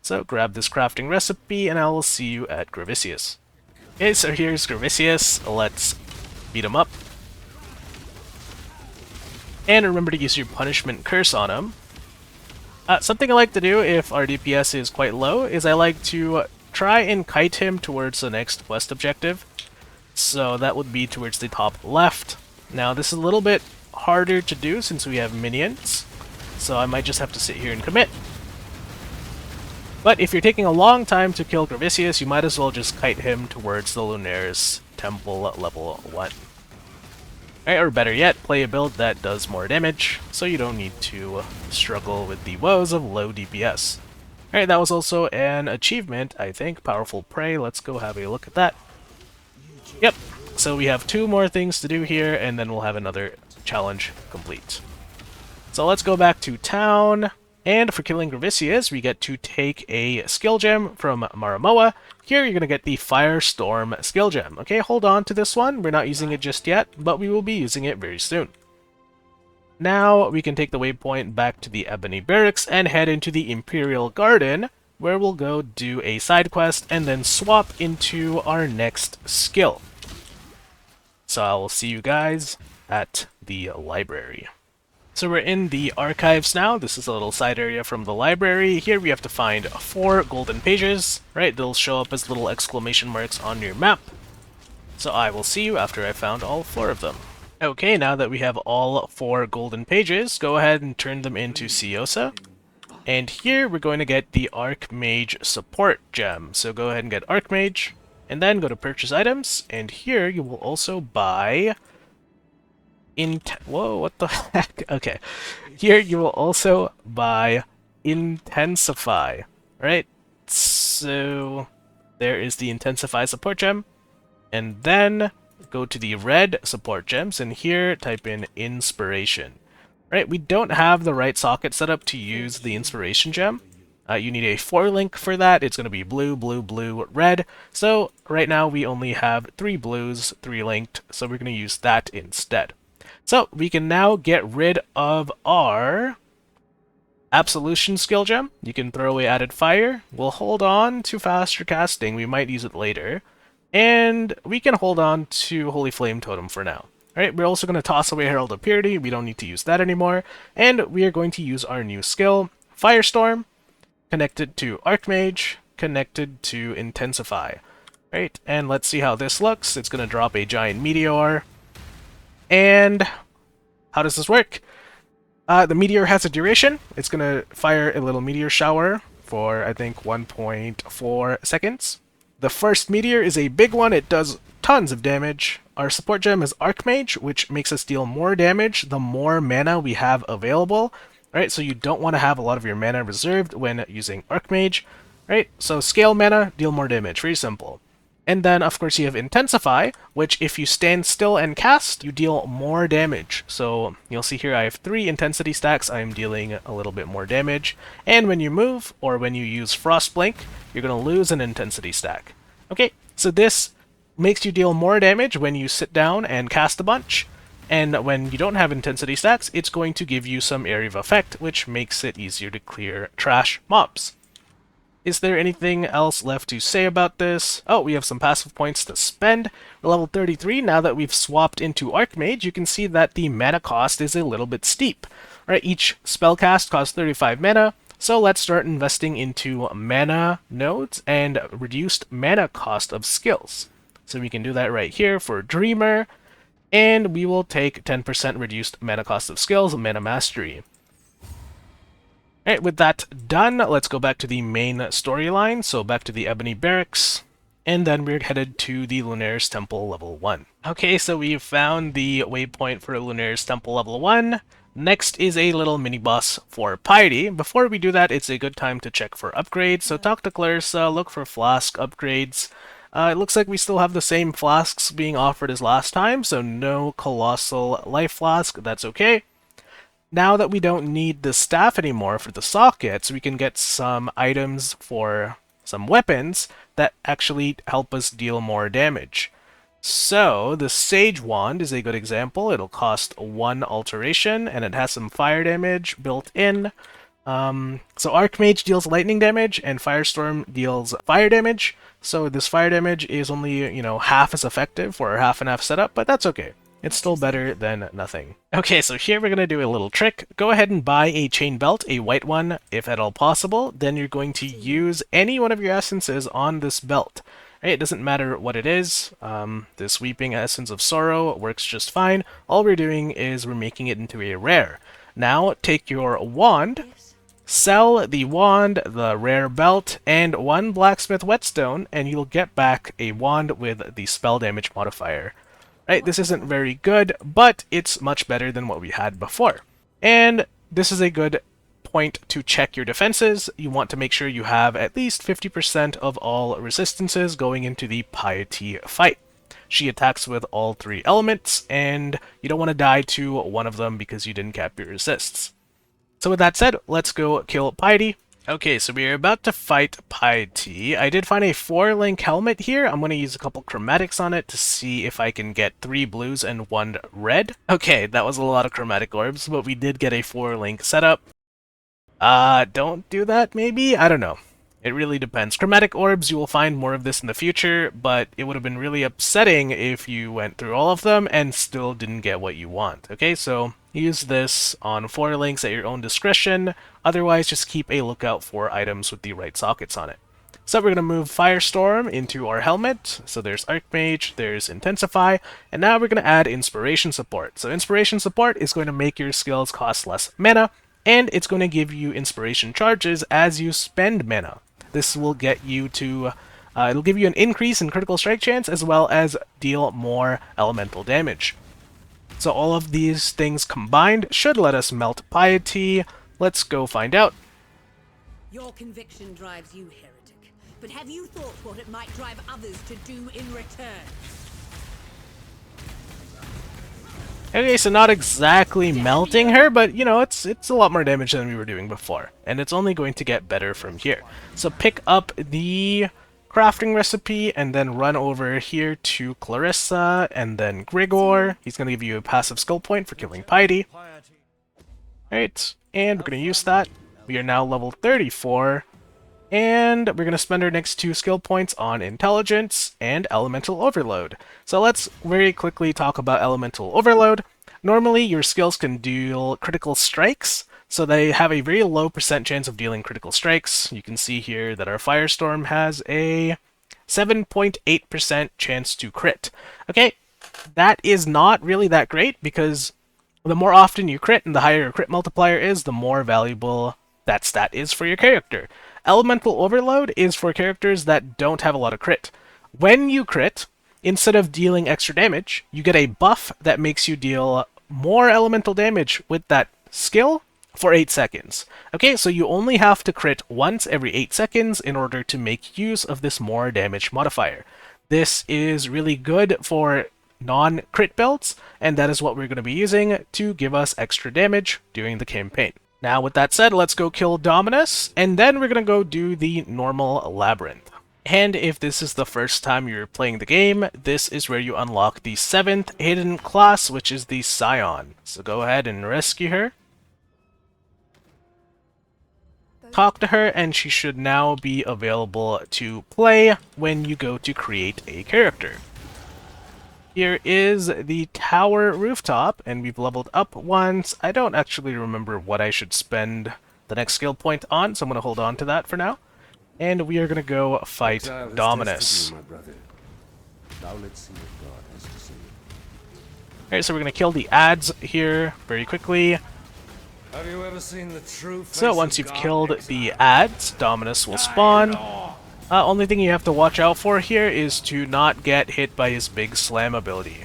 So grab this crafting recipe, and I will see you at Gravicius. Okay, so here's Gravicius. Let's beat him up. And remember to use your punishment curse on him. Something I like to do if our DPS is quite low is I like to try and kite him towards the next quest objective. So that would be towards the top left. Now this is a little bit harder to do since we have minions, so I might just have to sit here and commit. But if you're taking a long time to kill Gravicius, you might as well just kite him towards the Lunair's Temple level 1. Or better yet, play a build that does more damage, so you don't need to struggle with the woes of low DPS. Alright, that was also an achievement, I think, Powerful Prey. Let's go have a look at that. Yep, so we have 2 more things to do here, and then we'll have another challenge complete. So let's go back to town, and for killing Gravicius, we get to take a skill gem from Maramoa. Here you're going to get the Firestorm skill gem. Okay, hold on to this one, we're not using it just yet, but we will be using it very soon. Now we can take the waypoint back to the Ebony Barracks and head into the Imperial Garden, where we'll go do a side quest and then swap into our next skill. So I will see you guys at the library. So we're in the archives now. This is a little side area from the library. Here we have to find 4 golden pages, right? They'll show up as little exclamation marks on your map. So I will see you after I found all 4 of them. Okay, now that we have all 4 golden pages, go ahead and turn them into Ciosa. And here we're going to get the Archmage support gem. So go ahead and get Archmage, and then go to purchase items, and here you will also buy whoa, what the heck? Okay. Here you will also buy Intensify, right? So there is the Intensify support gem, and then go to the red support gems, and here type in Inspiration. Right, we don't have the right socket set up to use the Inspiration gem. You need a 4-link for that. It's going to be blue, blue, blue, red. So right now we only have 3 blues, 3 linked, so we're going to use that instead. So we can now get rid of our Absolution skill gem. You can throw away Added Fire. We'll hold on to faster casting. We might use it later. And we can hold on to Holy Flame Totem for now. Alright, we're also going to toss away Herald of Purity. We don't need to use that anymore. And we are going to use our new skill, Firestorm, connected to Archmage, connected to Intensify. Right, and let's see how this looks. It's going to drop a giant meteor. And how does this work? The meteor has a duration. It's going to fire a little meteor shower for, I think, 1.4 seconds. The first meteor is a big one. It does tons of damage. Our support gem is Archmage, which makes us deal more damage the more mana we have available. Right, so you don't want to have a lot of your mana reserved when using Archmage. Right, so scale mana, deal more damage. Very simple. And then, of course, you have Intensify, which if you stand still and cast, you deal more damage. So you'll see here I have 3 intensity stacks. I am dealing a little bit more damage. And when you move, or when you use Frostblink, you're going to lose an intensity stack. Okay, so this makes you deal more damage when you sit down and cast a bunch. And when you don't have intensity stacks, it's going to give you some area of effect, which makes it easier to clear trash mobs. Is there anything else left to say about this? Oh, we have some passive points to spend. We're level 33. Now that we've swapped into Archmage, you can see that the mana cost is a little bit steep. Right, each spellcast costs 35 mana, so let's start investing into mana nodes and reduced mana cost of skills. So we can do that right here for Dreamer, and we will take 10% reduced mana cost of skills, Mana Mastery. Alright, with that done, let's go back to the main storyline, so back to the Ebony Barracks, and then we're headed to the Lunair's Temple level 1. Okay, so we've found the waypoint for Lunair's Temple level 1. Next is a little mini-boss for Piety. Before we do that, it's a good time to check for upgrades, so talk to Clarissa, look for flask upgrades. It looks like we still have the same flasks being offered as last time, so no Colossal Life Flask, that's okay. Now that we don't need the staff anymore for the sockets, we can get some items for some weapons that actually help us deal more damage. So, the Sage Wand is a good example. It'll cost 1 alteration, and it has some fire damage built in. So Archmage deals lightning damage, and Firestorm deals fire damage. So this fire damage is only, half as effective for a half and half setup, but that's okay. It's still better than nothing. Okay, so here we're going to do a little trick. Go ahead and buy a chain belt, a white one, if at all possible. Then you're going to use any one of your essences on this belt. Right, it doesn't matter what it is. This Weeping Essence of Sorrow works just fine. All we're doing is we're making it into a rare. Now, take your wand, sell the wand, the rare belt, and 1 blacksmith whetstone, and you'll get back a wand with the spell damage modifier. Right, this isn't very good, but it's much better than what we had before. And this is a good point to check your defenses. You want to make sure you have at least 50% of all resistances going into the Piety fight. She attacks with all 3 elements, and you don't want to die to one of them because you didn't cap your resists. So with that said, let's go kill Piety. Okay, so we are about to fight Piety. I did find a 4-link helmet here. I'm going to use a couple chromatics on it to see if I can get 3 blues and 1 red. Okay, that was a lot of chromatic orbs, but we did get a 4-link setup. Don't do that, maybe? I don't know. It really depends. Chromatic orbs, you will find more of this in the future, but it would have been really upsetting if you went through all of them and still didn't get what you want. Okay, so use this on 4 links at your own discretion. Otherwise, just keep a lookout for items with the right sockets on it. So we're going to move Firestorm into our helmet. So there's Archmage, there's Intensify, and now we're going to add Inspiration Support. So Inspiration Support is going to make your skills cost less mana, and it's going to give you inspiration charges as you spend mana. This will get you to, it'll give you an increase in critical strike chance as well as deal more elemental damage. So all of these things combined should let us melt Piety. Let's go find out. Your conviction drives you, heretic. But have you thought what it might drive others to do in return? Okay, so not exactly melting her, but it's a lot more damage than we were doing before, and it's only going to get better from here. So pick up the crafting recipe and then run over here to Clarissa and then Grigor. He's going to give you a passive skill point for killing Piety. Alright, and we're going to use that. We are now level 34. And we're going to spend our next 2 skill points on Intelligence and Elemental Overload. So let's very quickly talk about Elemental Overload. Normally, your skills can deal critical strikes, so they have a very low % chance of dealing critical strikes. You can see here that our Firestorm has a 7.8% chance to crit. Okay, that is not really that great, because the more often you crit and the higher your crit multiplier is, the more valuable that stat is for your character. Elemental Overload is for characters that don't have a lot of crit. When you crit, instead of dealing extra damage, you get a buff that makes you deal more elemental damage with that skill for 8 seconds. Okay, so you only have to crit once every 8 seconds in order to make use of this more damage modifier. This is really good for non-crit builds, and that is what we're going to be using to give us extra damage during the campaign. Now, with that said, let's go kill Dominus, and then we're going to go do the normal Labyrinth. And if this is the first time you're playing the game, this is where you unlock the 7th hidden class, which is the Scion. So go ahead and rescue her. Talk to her, and she should now be available to play when you go to create a character. Here is the tower rooftop, and we've leveled up once. I don't actually remember what I should spend the next skill point on, so I'm going to hold on to that for now. And we are going to go fight Exile has Dominus. tested you, my brother. Now let's see what God has to say. Alright, so we're going to kill the ads here very quickly. Have you ever seen the true face So once of you've God, killed Exile? the ads, Dominus will spawn. Only thing you have to watch out for here is to not get hit by his big slam ability.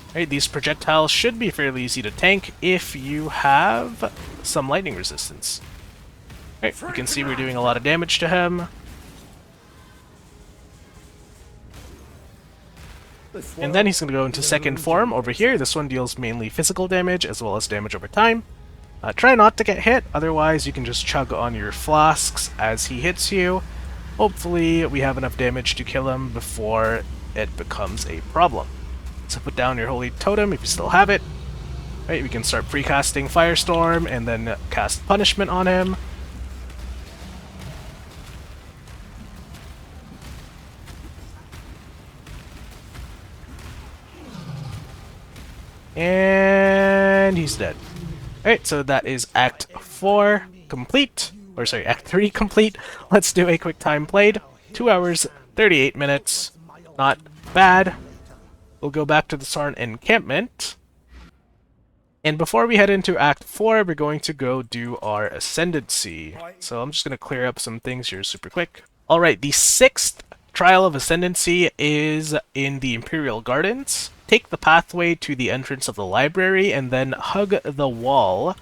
Alright, these projectiles should be fairly easy to tank if you have some lightning resistance. Alright, you can see we're doing a lot of damage to him. And then he's going to go into second form over here. This one deals mainly physical damage as well as damage over time. Try not to get hit, otherwise you can just chug on your flasks as he hits you. Hopefully we have enough damage to kill him before it becomes a problem. So put down your Holy Totem if you still have it. Right, we can start precasting Firestorm and then cast Punishment on him. And he's dead. Alright, so that is Act 4 complete. Or sorry, Act 3 complete. Let's do a quick time played. 2 hours, 38 minutes. Not bad. We'll go back to the Sarn encampment. And before we head into Act 4, we're going to go do our Ascendancy. So I'm just going to clear up some things here super quick. Alright, the 6th Trial of Ascendancy is in the Imperial Gardens. Take the pathway to the entrance of the library and then hug the wall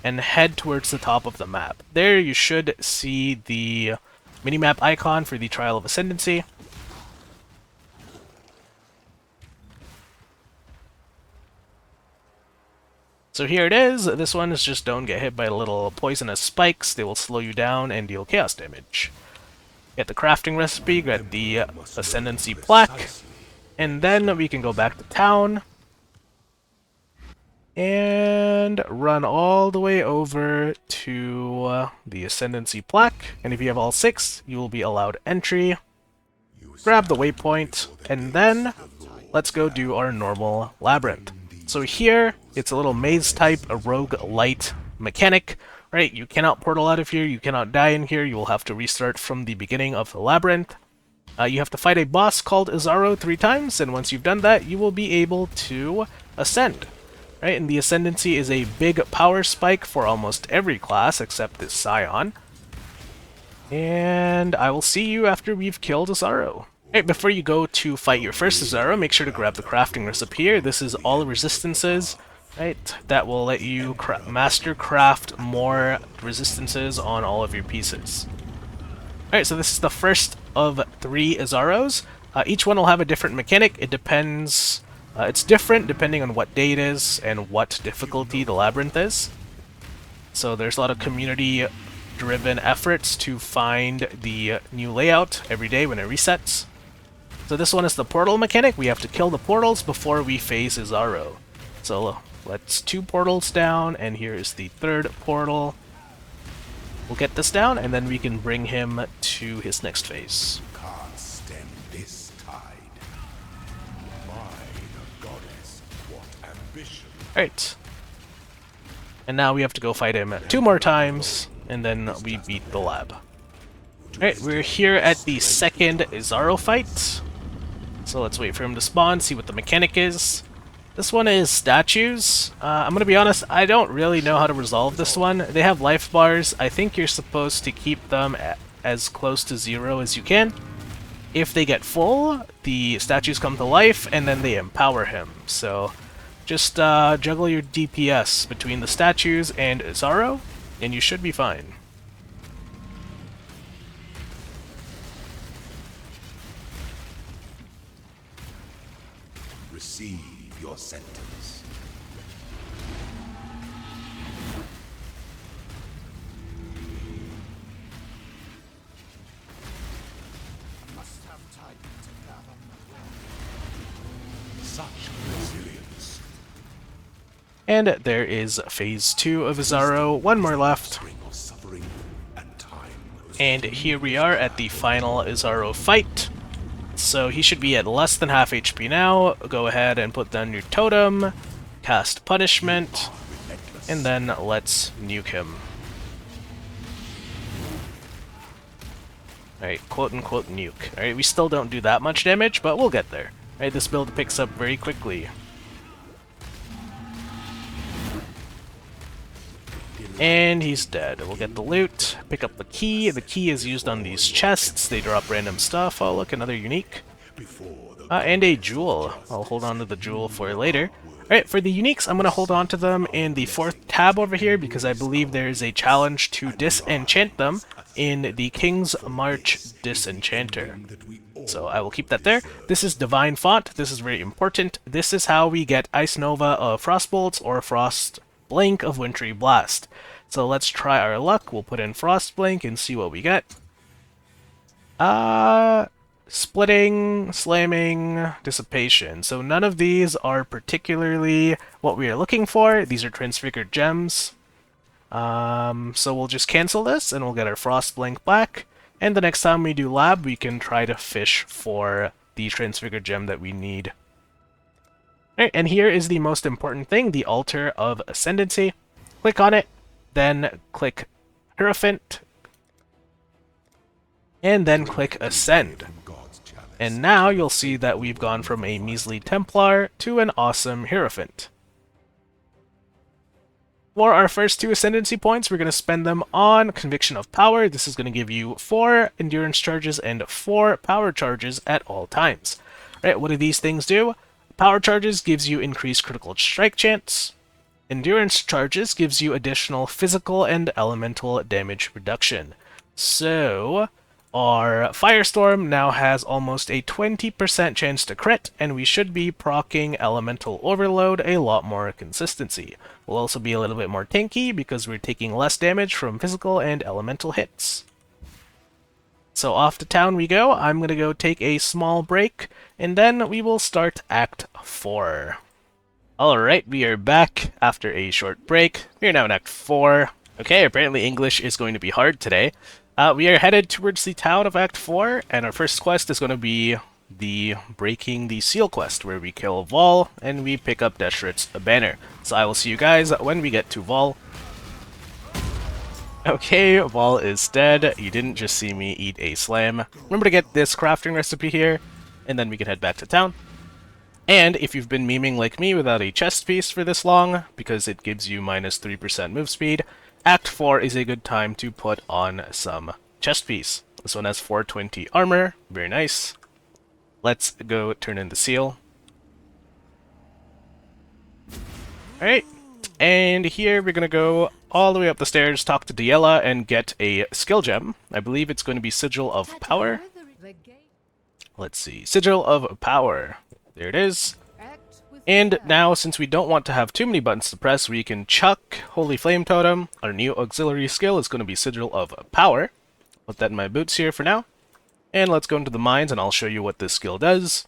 and head towards the top of the map. There you should see the minimap icon for the Trial of Ascendancy. So here it is. This one is just don't get hit by little poisonous spikes. They will slow you down and deal chaos damage. Get the crafting recipe, get the Ascendancy plaque, and then we can go back to town and run all the way over to the Ascendancy plaque. And if you have all 6, you will be allowed entry. Grab the waypoint, and then let's go do our normal labyrinth. So here, it's a little maze type, a rogue light mechanic, right? You cannot portal out of here, you cannot die in here, you will have to restart from the beginning of the labyrinth. You have to fight a boss called Izaro 3 times, and once you've done that, you will be able to ascend. Right? And the Ascendancy is a big power spike for almost every class except this Scion. And I will see you after we've killed Izaro. Right, before you go to fight your first Izaro, make sure to grab the crafting recipe here. This is all resistances, right? That will let you master craft more resistances on all of your pieces. Alright, so this is the first of 3 Izaros. Each one will have a different mechanic. It depends... it's different depending on what day it is and what difficulty the labyrinth is. So there's a lot of community-driven efforts to find the new layout every day when it resets. So this one is the portal mechanic. We have to kill the portals before we face Izaro. So let's 2 portals down, and here is the 3rd portal. We'll get this down, and then we can bring him to his next phase. Can't stem this tide. Mine, goddess, what ambition. Alright. And now we have to go fight him 2 more times, and then we beat the lab. Alright, we're here at the 2nd Izaro fight. So let's wait for him to spawn, see what the mechanic is. This one is statues. I'm gonna be honest, I don't really know how to resolve this one. They have life bars. I think you're supposed to keep them as close to 0 as you can. If they get full, the statues come to life, and then they empower him. So just juggle your DPS between the statues and Izaro, and you should be fine. Receive your sentence. Must have time to gather my wealth. Such resilience. And there is phase 2 of Izaro, 1 more left. Of suffering and time. And here we are at the final Izaro fight. So he should be at less than half HP now. Go ahead and put down your totem, cast punishment, and then let's nuke him. Alright, quote-unquote nuke. Alright, we still don't do that much damage, but we'll get there. Alright, this build picks up very quickly. And he's dead. We'll get the loot, pick up the key. The key is used on these chests. They drop random stuff. Oh, look, another unique. And a jewel. I'll hold on to the jewel for later. Alright, for the uniques, I'm going to hold on to them in the 4th tab over here because I believe there is a challenge to disenchant them in the King's March Disenchanter. That we all So I will keep that there. This is Divine Font. This is very important. This is how we get Ice Nova of Frostbolts or Frost Blink of Wintry Blast. So let's try our luck. We'll put in Frost Blink and see what we get. Splitting, Slamming, Dissipation. So none of these are particularly what we are looking for. These are Transfigured Gems. So we'll just cancel this and we'll get our Frost Blink back. And the next time we do lab, we can try to fish for the Transfigured Gem that we need. Alright, and here is the most important thing, the Altar of Ascendancy. Click on it, then click Hierophant, and then click Ascend. And now you'll see that we've gone from a measly Templar to an awesome Hierophant. For our first 2 Ascendancy points, we're going to spend them on Conviction of Power. This is going to give you 4 Endurance charges and 4 Power charges at all times. Alright, what do these things do? Power charges gives you increased critical strike chance. Endurance charges gives you additional physical and elemental damage reduction. So, our Firestorm now has almost a 20% chance to crit, and we should be proccing Elemental Overload a lot more consistency. We'll also be a little bit more tanky because we're taking less damage from physical and elemental hits. So off to town we go. I'm going to go take a small break, and then we will start Act 4. Alright, we are back after a short break. We are now in Act 4. Okay, apparently English is going to be hard today. We are headed towards the town of Act 4, and our first quest is going to be the Breaking the Seal quest, where we kill Vol, and we pick up Deshret's banner. So I will see you guys when we get to Vol. Okay, Vol is dead. You didn't just see me eat a slam. Remember to get this crafting recipe here, and then we can head back to town. And if you've been memeing like me without a chest piece for this long, because it gives you minus 3% move speed, Act 4 is a good time to put on some chest piece. This one has 420 armor, very nice. Let's go turn in the seal. Alright, and here we're gonna go all the way up the stairs, talk to Diella, and get a skill gem. I believe it's going to be Sigil of Power. Let's see, Sigil of Power. There it is. And now, since we don't want to have too many buttons to press, we can chuck Holy Flame Totem. Our new auxiliary skill is going to be Sigil of Power. Put that in my boots here for now. And let's go into the mines and I'll show you what this skill does.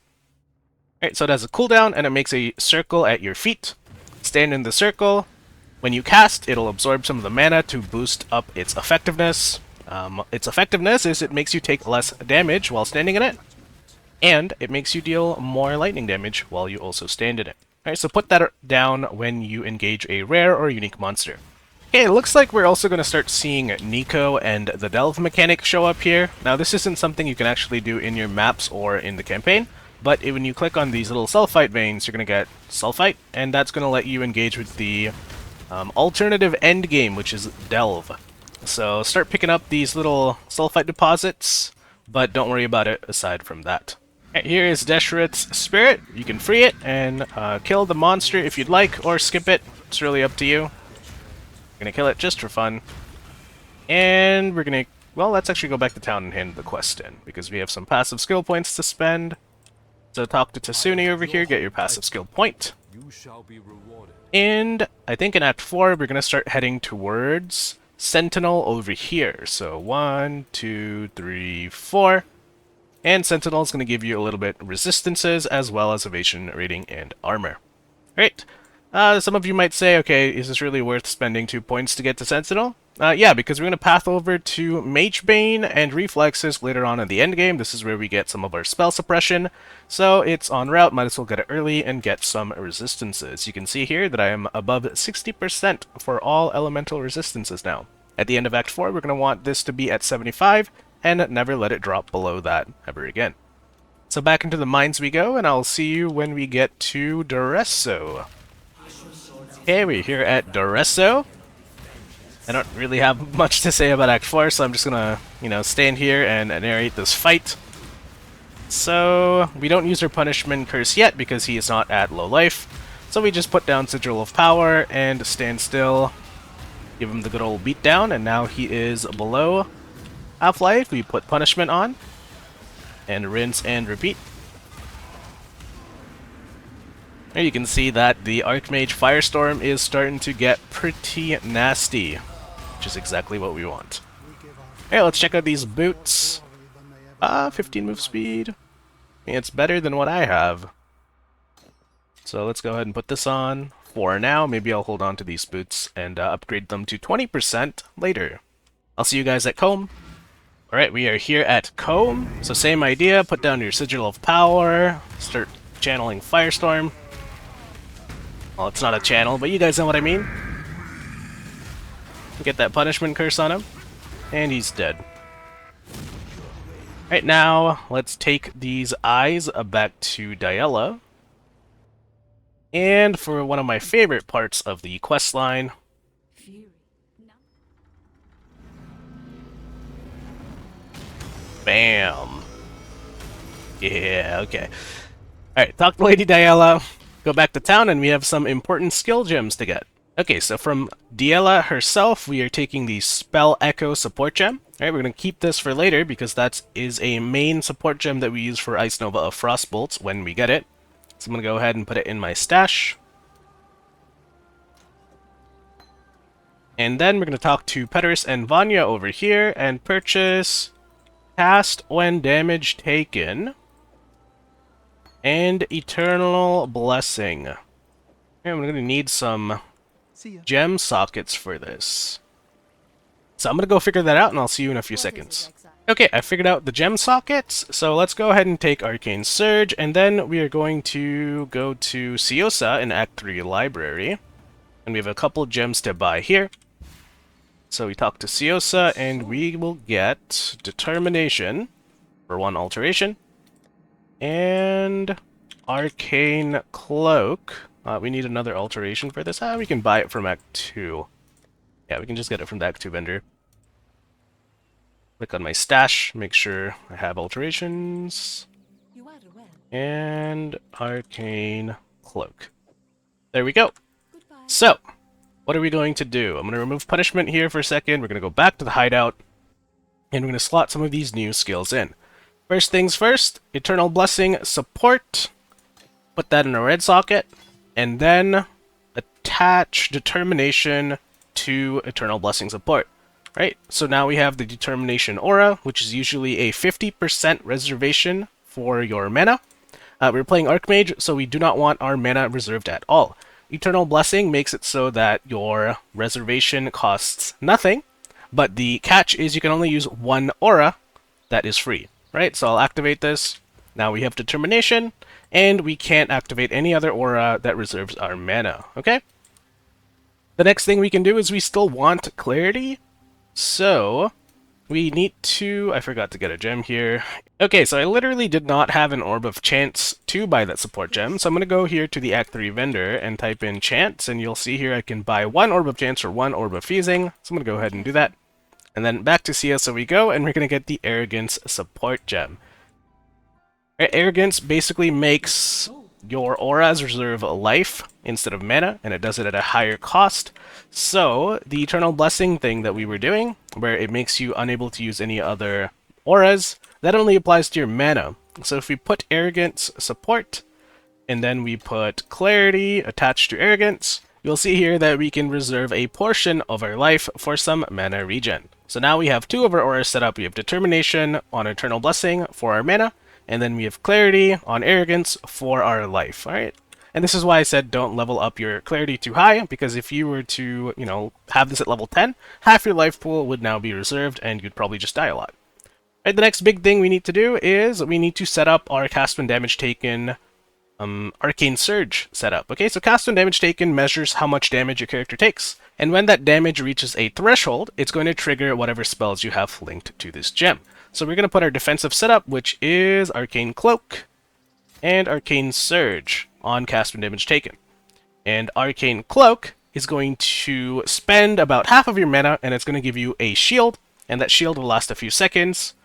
Alright, so it has a cooldown and it makes a circle at your feet. Stand in the circle. When you cast, it'll absorb some of the mana to boost up its effectiveness. Its effectiveness is it makes you take less damage while standing in it. And it makes you deal more lightning damage while you also stand in it. Alright, so put that down when you engage a rare or unique monster. Okay, it looks like we're also going to start seeing Nico and the Delve mechanic show up here. Now, this isn't something you can actually do in your maps or in the campaign, but when you click on these little Sulfite veins, you're going to get Sulfite, and that's going to let you engage with the alternative endgame, which is Delve. So start picking up these little Sulfite deposits, but don't worry about it aside from that. Right, here is Deshret's spirit. You can free it and kill the monster if you'd like, or skip it. It's really up to you. We're gonna kill it just for fun. And we're gonna... well, let's actually go back to town and hand the quest in, because we have some passive skill points to spend. So talk to Tasuni over here, get your passive skill point. And I think in Act 4, we're gonna start heading towards Sentinel over here. So 1, 2, 3, 4. And Sentinel is going to give you a little bit resistances, as well as evasion rating and armor. Great. Some of you might say, okay, is this really worth spending 2 points to get to Sentinel? Yeah, because we're going to path over to Magebane and Reflexes later on in the endgame. This is where we get some of our spell suppression. So it's en route, might as well get it early and get some resistances. You can see here that I am above 60% for all elemental resistances now. At the end of Act 4, we're going to want this to be at 75, and never let it drop below that ever again. So back into the mines we go, and I'll see you when we get to Doresso. Okay, we're here at Doresso. I don't really have much to say about Act 4, so I'm just gonna, stand here and narrate this fight. So, we don't use our Punishment Curse yet because he is not at low life. So we just put down Sigil of Power and stand still. Give him the good old beatdown, and now he is below half-life. We put Punishment on. and rinse and repeat. There you can see that the Archmage Firestorm is starting to get pretty nasty, which is exactly what we want. Hey, let's check out these boots. 15 move speed. It's better than what I have. So let's go ahead and put this on for now. Maybe I'll hold on to these boots and upgrade them to 20% later. I'll see you guys at Comb. Alright, we are here at Comb. So same idea, put down your Sigil of Power, start channeling Firestorm. Well, it's not a channel, but you guys know what I mean. Get that punishment curse on him, and he's dead. Right now, let's take these eyes back to Diella. And for one of my favorite parts of the questline, bam! Yeah, okay. Alright, talk to Lady Diella, go back to town, and we have some important skill gems to get. Okay, so from Diella herself, we are taking the Spell Echo support gem. Alright, we're going to keep this for later because that is a main support gem that we use for Ice Nova of Frostbolts when we get it. So I'm going to go ahead and put it in my stash. And then we're going to talk to Pederis and Vanya over here and purchase Cast When Damage Taken and Eternal Blessing. Okay, I'm going to need some gem sockets for this. So I'm going to go figure that out, and I'll see you in a few seconds. Okay, I figured out the gem sockets, so let's go ahead and take Arcane Surge, and then we are going to go to Siosa in Act 3 Library. And we have a couple gems to buy here. So we talk to Siosa, and we will get Determination for 1 alteration. And Arcane Cloak. We need another alteration for this. We can buy it from Act 2. Yeah, we can just get it from the Act 2 vendor. Click on my stash, make sure I have alterations. And Arcane Cloak. There we go. So, what are we going to do? I'm going to remove punishment here for a second. We're going to go back to the hideout. And we're going to slot some of these new skills in. First things first, Eternal Blessing support. Put that in a red socket. And then attach Determination to Eternal Blessing support. Right, so now we have the Determination Aura, which is usually a 50% reservation for your mana. We're playing Archmage, so we do not want our mana reserved at all. Eternal Blessing makes it so that your reservation costs nothing, but the catch is you can only use 1 aura that is free. Right, so I'll activate this. Now we have Determination, and we can't activate any other aura that reserves our mana, okay? The next thing we can do is we still want Clarity, so we need to... I forgot to get a gem here. Okay, so I literally did not have an Orb of Chance to buy that support gem, so I'm going to go here to the Act 3 vendor and type in Chance, and you'll see here I can buy 1 Orb of Chance or 1 Orb of Feasing, so I'm going to go ahead and do that. And then back to CSO we go, and we're going to get the Arrogance support gem. Arrogance basically makes your auras reserve life instead of mana, and it does it at a higher cost. So, the Eternal Blessing thing that we were doing, where it makes you unable to use any other auras, that only applies to your mana. So if we put Arrogance support, and then we put Clarity attached to Arrogance, you'll see here that we can reserve a portion of our life for some mana regen. So now we have 2 of our auras set up. We have Determination on Eternal Blessing for our mana, and then we have Clarity on Arrogance for our life, alright? And this is why I said don't level up your Clarity too high, because if you were to, you know, have this at level 10, half your life pool would now be reserved, and you'd probably just die a lot. Right, the next big thing we need to do is we need to set up our Cast When Damage Taken Arcane Surge setup. Okay, so Cast When Damage Taken measures how much damage your character takes, and when that damage reaches a threshold, it's going to trigger whatever spells you have linked to this gem. So we're going to put our defensive setup, which is Arcane Cloak and Arcane Surge on Cast When Damage Taken. And Arcane Cloak is going to spend about half of your mana, and it's going to give you a shield, and that shield will last a few seconds,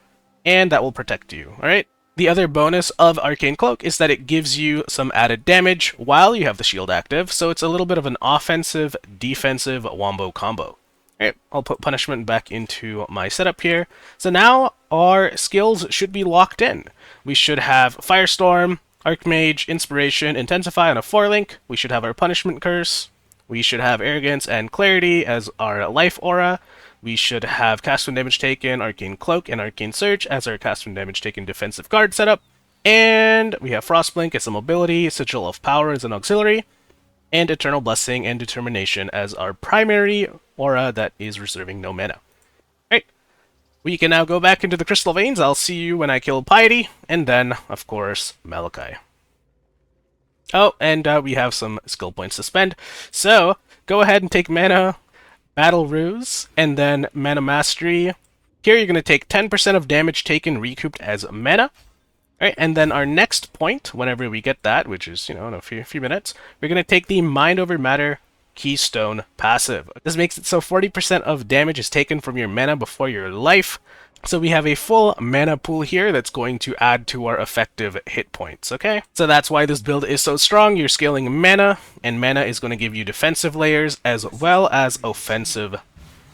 and that will protect you, alright? The other bonus of Arcane Cloak is that it gives you some added damage while you have the shield active, so it's a little bit of an offensive-defensive wombo combo. Alright, I'll put punishment back into my setup here. So now our skills should be locked in. We should have Firestorm, Archmage, Inspiration, Intensify on a 4-link. We should have our Punishment Curse. We should have Arrogance and Clarity as our life aura. We should have Cast when Damage Taken, Arcane Cloak, and Arcane Surge as our Cast when Damage Taken defensive guard setup. And we have Frostblink as a mobility, Sigil of Power as an auxiliary, and Eternal Blessing and Determination as our primary aura that is reserving no mana. Alright, we can now go back into the Crystal Veins. I'll see you when I kill Piety, and then, of course, Malachi. Oh, and we have some skill points to spend. So, go ahead and take Mana Battle Ruse, and then Mana Mastery. Here you're going to take 10% of damage taken recouped as mana. Alright, and then our next point, whenever we get that, which is, in a few minutes, we're going to take the Mind Over Matter Keystone passive. This makes it so 40% of damage is taken from your mana before your life. So we have a full mana pool here that's going to add to our effective hit points, okay? So that's why this build is so strong. You're scaling mana, and mana is going to give you defensive layers as well as offensive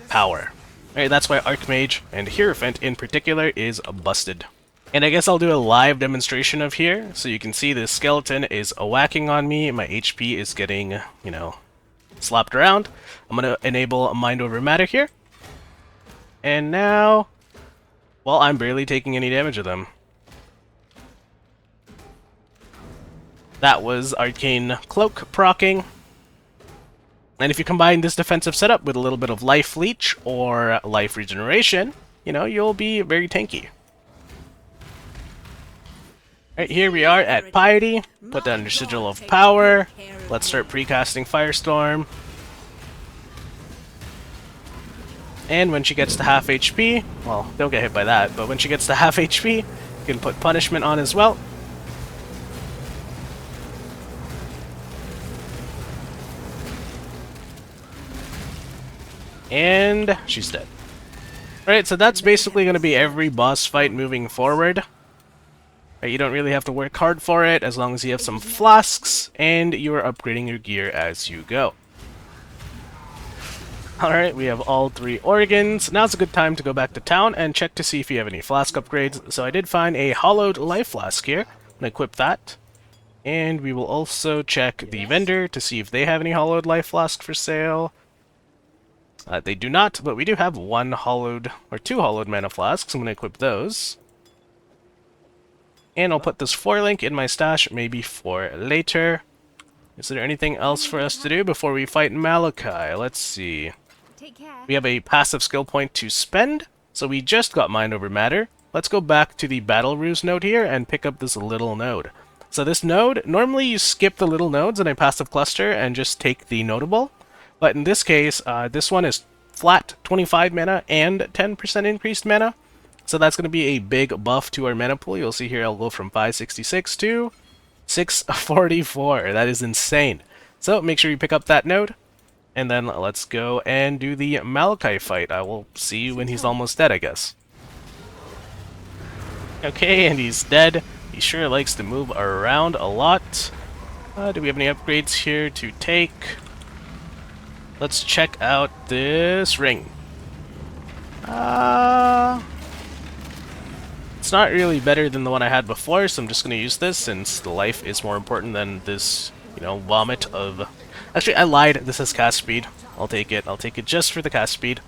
power. Alright, that's why Archmage and Hierophant in particular is busted. And I guess I'll do a live demonstration of here, so you can see this skeleton is whacking on me, my HP is getting, slapped around. I'm going to enable Mind Over Matter here. And now, well, I'm barely taking any damage of them. That was Arcane Cloak proccing. And if you combine this defensive setup with a little bit of Life Leech or Life Regeneration, you'll be very tanky. Right, here we are at Piety. Put that under Sigil of Power. Let's start precasting Firestorm. And when she gets to half HP, well, don't get hit by that, but when she gets to half HP, you can put Punishment on as well. And she's dead. Alright, so that's basically going to be every boss fight moving forward. You don't really have to work hard for it, as long as you have some flasks, and you are upgrading your gear as you go. Alright, we have all 3 organs. Now's a good time to go back to town and check to see if you have any flask upgrades. So I did find a hollowed life flask here, and equip that. And we will also check the vendor to see if they have any hollowed life flask for sale. They do not, but we do have 1 hollowed, or 2 hollowed mana flasks. I'm going to equip those. And I'll put this 4-link in my stash, maybe for later. Is there anything else for us to do before we fight Malachi? Let's see. Take care. We have a passive skill point to spend, so we just got Mind Over Matter. Let's go back to the Battle Ruse node here and pick up this little node. So this node, normally you skip the little nodes in a passive cluster and just take the notable. But in this case, this one is flat 25 mana and 10% increased mana. So that's going to be a big buff to our mana pool. You'll see here I'll go from 566 to 644. That is insane. So make sure you pick up that node. And then let's go and do the Malachi fight. I will see you when he's almost dead, I guess. Okay, and he's dead. He sure likes to move around a lot. Do we have any upgrades here to take? Let's check out this ring. It's not really better than the one I had before, so I'm just going to use this since the life is more important than this, vomit of... Actually, I lied. This is cast speed. I'll take it. I'll take it just for the cast speed.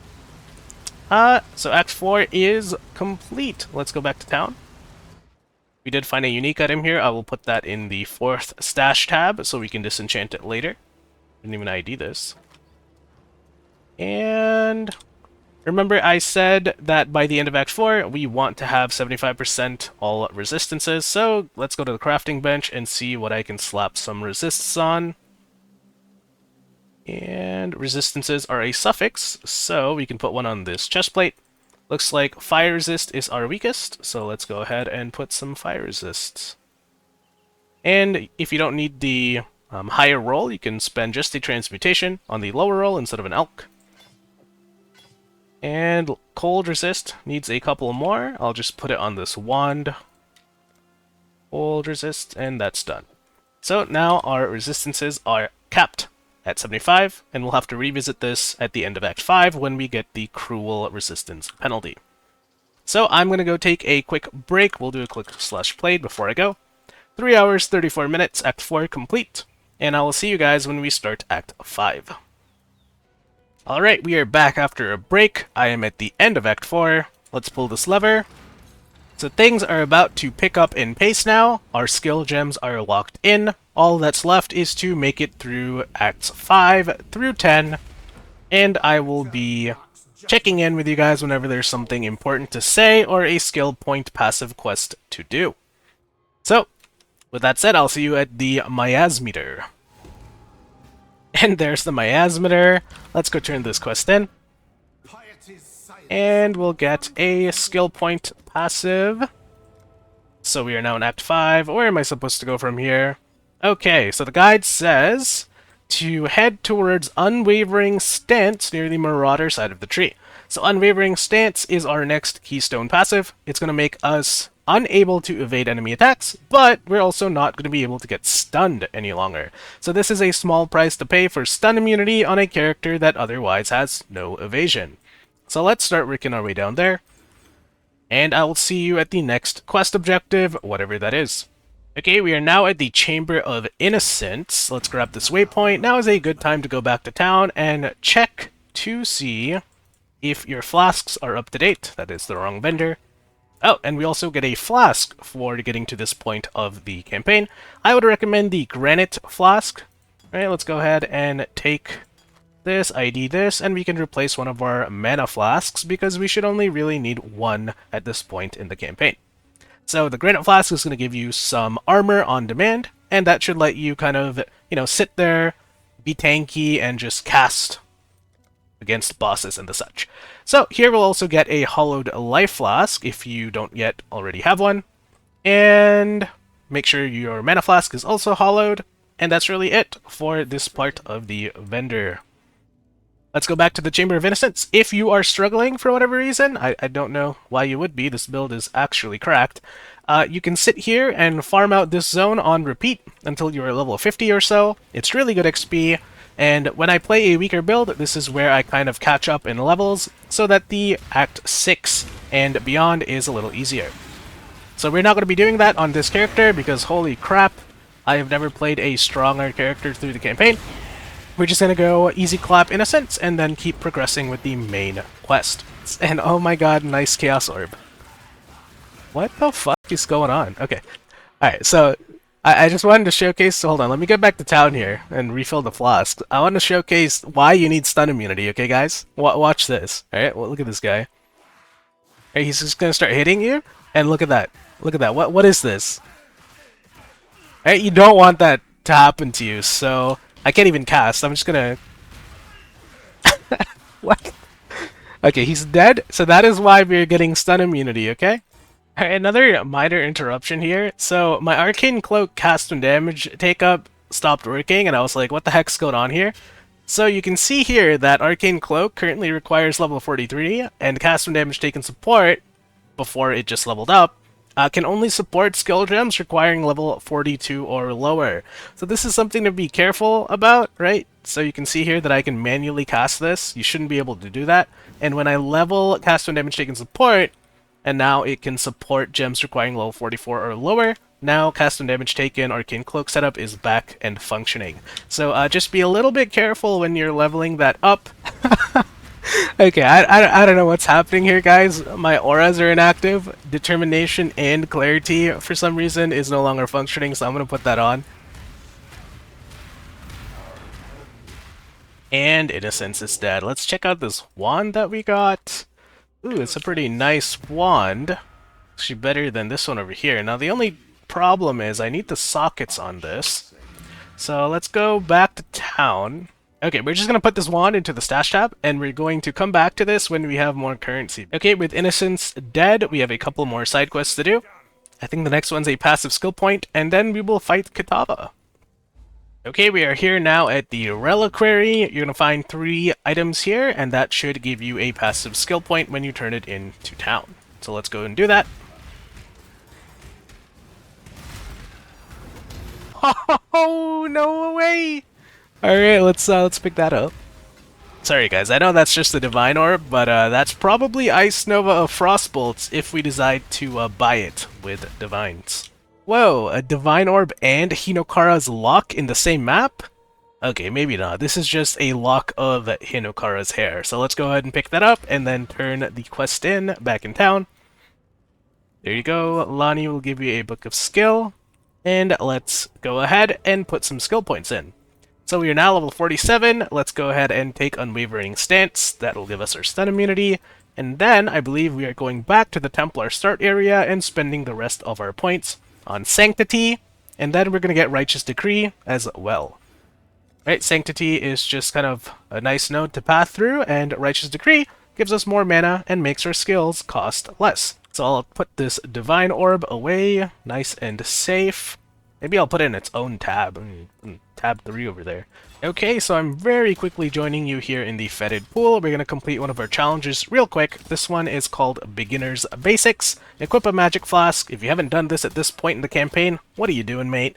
So Act 4 is complete. Let's go back to town. We did find a unique item here. I will put that in the 4th stash tab so we can disenchant it later. Didn't even ID this. And remember I said that by the end of Act 4, we want to have 75% all resistances. So let's go to the crafting bench and see what I can slap some resists on. And resistances are a suffix, so we can put one on this chest plate. Looks like fire resist is our weakest, so let's go ahead and put some fire resists. And if you don't need the higher roll, you can spend just the transmutation on the lower roll instead of an elk. And cold resist needs a couple more. I'll just put it on this wand. Cold resist, and that's done. So now our resistances are capped at 75, and we'll have to revisit this at the end of Act 5 when we get the cruel resistance penalty. So I'm going to go take a quick break. We'll do a quick slash played before I go. 3 hours, 34 minutes, Act 4 complete, and I will see you guys when we start Act 5. Alright, we are back after a break. I am at the end of Act 4. Let's pull this lever. So things are about to pick up in pace now. Our skill gems are locked in. All that's left is to make it through Acts 5 through 10, and I will be checking in with you guys whenever there's something important to say or a skill point passive quest to do. So, with that said, I'll see you at the miasmeter. And there's the miasmeter. Let's go turn this quest in. And we'll get a skill point passive. So we are now in Act 5. Where am I supposed to go from here? Okay, so the guide says to head towards Unwavering Stance near the Marauder side of the tree. So Unwavering Stance is our next keystone passive. It's going to make us unable to evade enemy attacks, but we're also not going to be able to get stunned any longer. So this is a small price to pay for stun immunity on a character that otherwise has no evasion. So let's start working our way down there, and I will see you at the next quest objective, whatever that is. Okay, we are now at the Chamber of Innocence. Let's grab this waypoint. Now is a good time to go back to town and check to see if your flasks are up to date. That is the wrong vendor. Oh, and we also get a flask for getting to this point of the campaign. I would recommend the Granite Flask. Alright, let's go ahead and take this, ID this, and we can replace one of our mana flasks because we should only really need one at this point in the campaign. So the Granite Flask is going to give you some armor on demand, and that should let you kind of, sit there, be tanky, and just cast against bosses and the such. So here we'll also get a Hollowed Life Flask if you don't yet already have one, and make sure your Mana Flask is also hollowed, and that's really it for this part of the vendor. Let's go back to the Chamber of Innocence. If you are struggling for whatever reason, I don't know why you would be, this build is actually cracked, you can sit here and farm out this zone on repeat until you're level 50 or so. It's really good XP, and when I play a weaker build, this is where I kind of catch up in levels, so that the Act 6 and beyond is a little easier. So we're not going to be doing that on this character, because holy crap, I have never played a stronger character through the campaign. We're just gonna go easy clap Innocence and then keep progressing with the main quest. And oh my god, nice Chaos Orb. What the fuck is going on? Okay. Alright, so I just wanted to showcase, so hold on, let me get back to town here and refill the flask. I want to showcase why you need stun immunity, okay guys? Watch this. Alright, well, look at this guy. Alright, he's just gonna start hitting you, and look at that. Look at that. What is this? Alright, you don't want that to happen to you, so I can't even cast. I'm just gonna... What? Okay, he's dead, so that is why we're getting stun immunity, okay? Alright, another minor interruption here. So, my Arcane Cloak cast and damage take-up stopped working, and I was like, what the heck's going on here? So you can see here that Arcane Cloak currently requires level 43, and cast and damage taken support, before it just leveled up, can only support skill gems requiring level 42 or lower. So this is something to be careful about, right? So you can see here that I can manually cast this. You shouldn't be able to do that. And when I level cast and damage taken support, and now it can support gems requiring level 44 or lower, now cast and damage taken Arcane Cloak setup is back and functioning. So just be a little bit careful when you're leveling that up. Okay, I don't know what's happening here, guys. My auras are inactive. Determination and Clarity, for some reason, is no longer functioning, so I'm going to put that on. And Innocence is dead. Let's check out this wand that we got. Ooh, it's a pretty nice wand. Actually better than this one over here. Now, the only problem is I need the sockets on this. So let's go back to town. Okay, we're just going to put this wand into the stash tab, and we're going to come back to this when we have more currency. Okay, with Innocence dead, we have a couple more side quests to do. I think the next one's a passive skill point, and then we will fight Kitava. Okay, we are here now at the Reliquary. You're going to find 3 items here, and that should give you a passive skill point when you turn it into town. So let's go and do that. Oh, no way! Alright, let's pick that up. Sorry guys, I know that's just the Divine Orb, but that's probably Ice Nova of Frostbolts if we decide to buy it with Divines. Whoa, a Divine Orb and Hinokara's Lock in the same map? Okay, maybe not. This is just a lock of Hinokara's hair. So let's go ahead and pick that up and then turn the quest in back in town. There you go. Lani will give you a Book of Skill. And let's go ahead and put some skill points in. So we are now level 47. Let's go ahead and take Unwavering Stance. That will give us our stun immunity. And then I believe we are going back to the Templar start area and spending the rest of our points on Sanctity. And then we're going to get Righteous Decree as well. Right, Sanctity is just kind of a nice node to path through, and Righteous Decree gives us more mana and makes our skills cost less. So I'll put this Divine Orb away, nice and safe. Maybe I'll put it in its own tab, tab 3 over there. Okay, so I'm very quickly joining you here in the Fetid Pool. We're going to complete one of our challenges real quick. This one is called Beginner's Basics. Equip a Magic Flask. If you haven't done this at this point in the campaign, what are you doing, mate?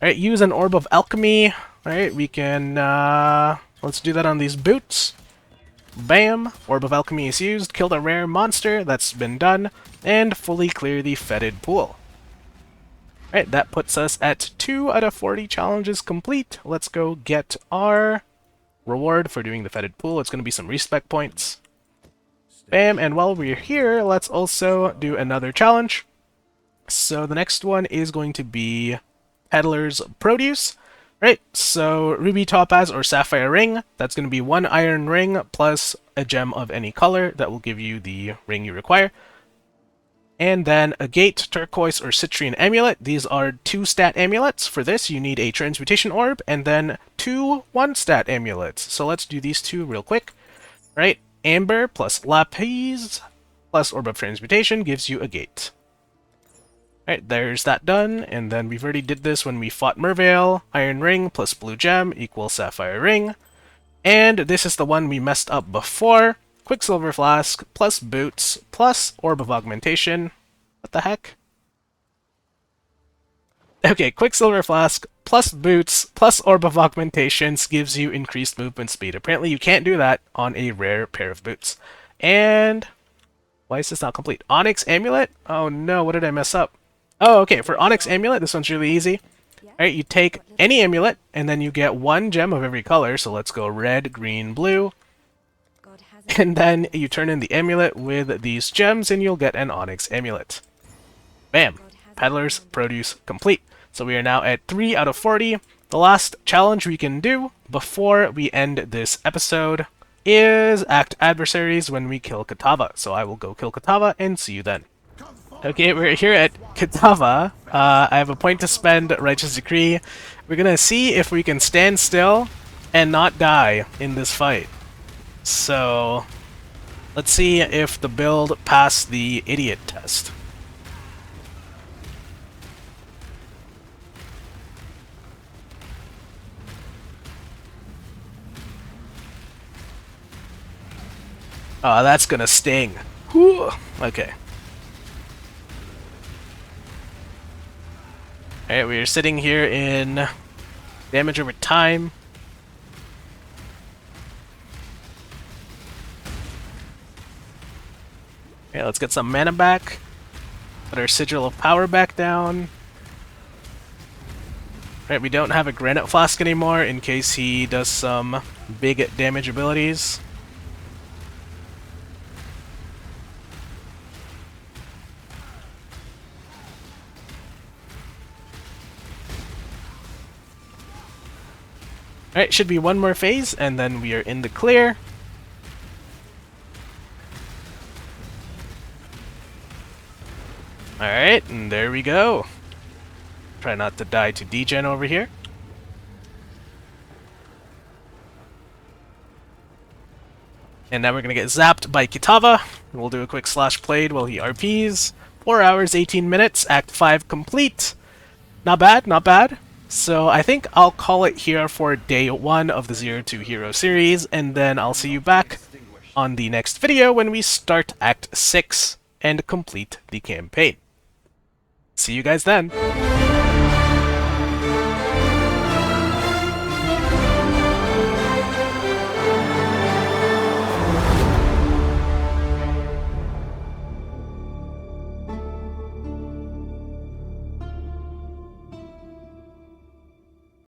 Alright, use an Orb of Alchemy. Alright, we can, let's do that on these boots. Bam! Orb of Alchemy is used, killed a rare monster, that's been done, and fully clear the Fetid Pool. Alright, that puts us at 2 out of 40 challenges complete. Let's go get our reward for doing the Fetid Pool. It's going to be some respec points. Bam, and while we're here, let's also do another challenge. So the next one is going to be Peddler's Produce. Right, so Ruby Topaz or Sapphire Ring, that's going to be 1 Iron Ring plus a gem of any color that will give you the ring you require. And then Agate, Turquoise, or Citrine Amulet. These are 2 stat amulets. For this, you need a Transmutation Orb, and then 2 1-stat amulets. So let's do these 2 real quick. Right, Amber plus Lapis plus Orb of Transmutation gives you Agate. Alright, there's that done, and then we've already did this when we fought Mervale. Iron Ring plus Blue Gem equals Sapphire Ring. And this is the one we messed up before. Quicksilver Flask plus Boots plus Orb of Augmentation. What the heck? Okay, Quicksilver Flask plus Boots plus Orb of Augmentations gives you increased movement speed. Apparently you can't do that on a rare pair of boots. And why is this not complete? Onyx Amulet? Oh no, what did I mess up? Oh, okay, for Onyx Amulet, this one's really easy. Alright, you take any amulet, and then you get 1 gem of every color, so let's go red, green, blue. And then you turn in the amulet with these gems, and you'll get an Onyx Amulet. Bam! Peddler's Produce complete. So we are now at 3 out of 40. The last challenge we can do before we end this episode is Act Adversaries when we kill Kitava. So I will go kill Kitava, and see you then. Okay, we're here at Kitava. I have a point to spend, Righteous Decree. We're gonna see if we can stand still and not die in this fight. So, let's see if the build passed the idiot test. Oh, that's gonna sting. Whew. Okay. Alright, we are sitting here in damage over time. Okay, let's get some mana back. Put our Sigil of Power back down. Alright, we don't have a Granite Flask anymore in case he does some big damage abilities. Alright, should be one more phase, and then we are in the clear. Alright, and there we go. Try not to die to degen over here. And now we're gonna get zapped by Kitava. We'll do a quick slash played while he RPs. 4 hours, 18 minutes, Act 5 complete. Not bad, not bad. So I think I'll call it here for day 1 of the 0 to Hero series, and then I'll see you back on the next video when we start Act 6 and complete the campaign. See you guys then!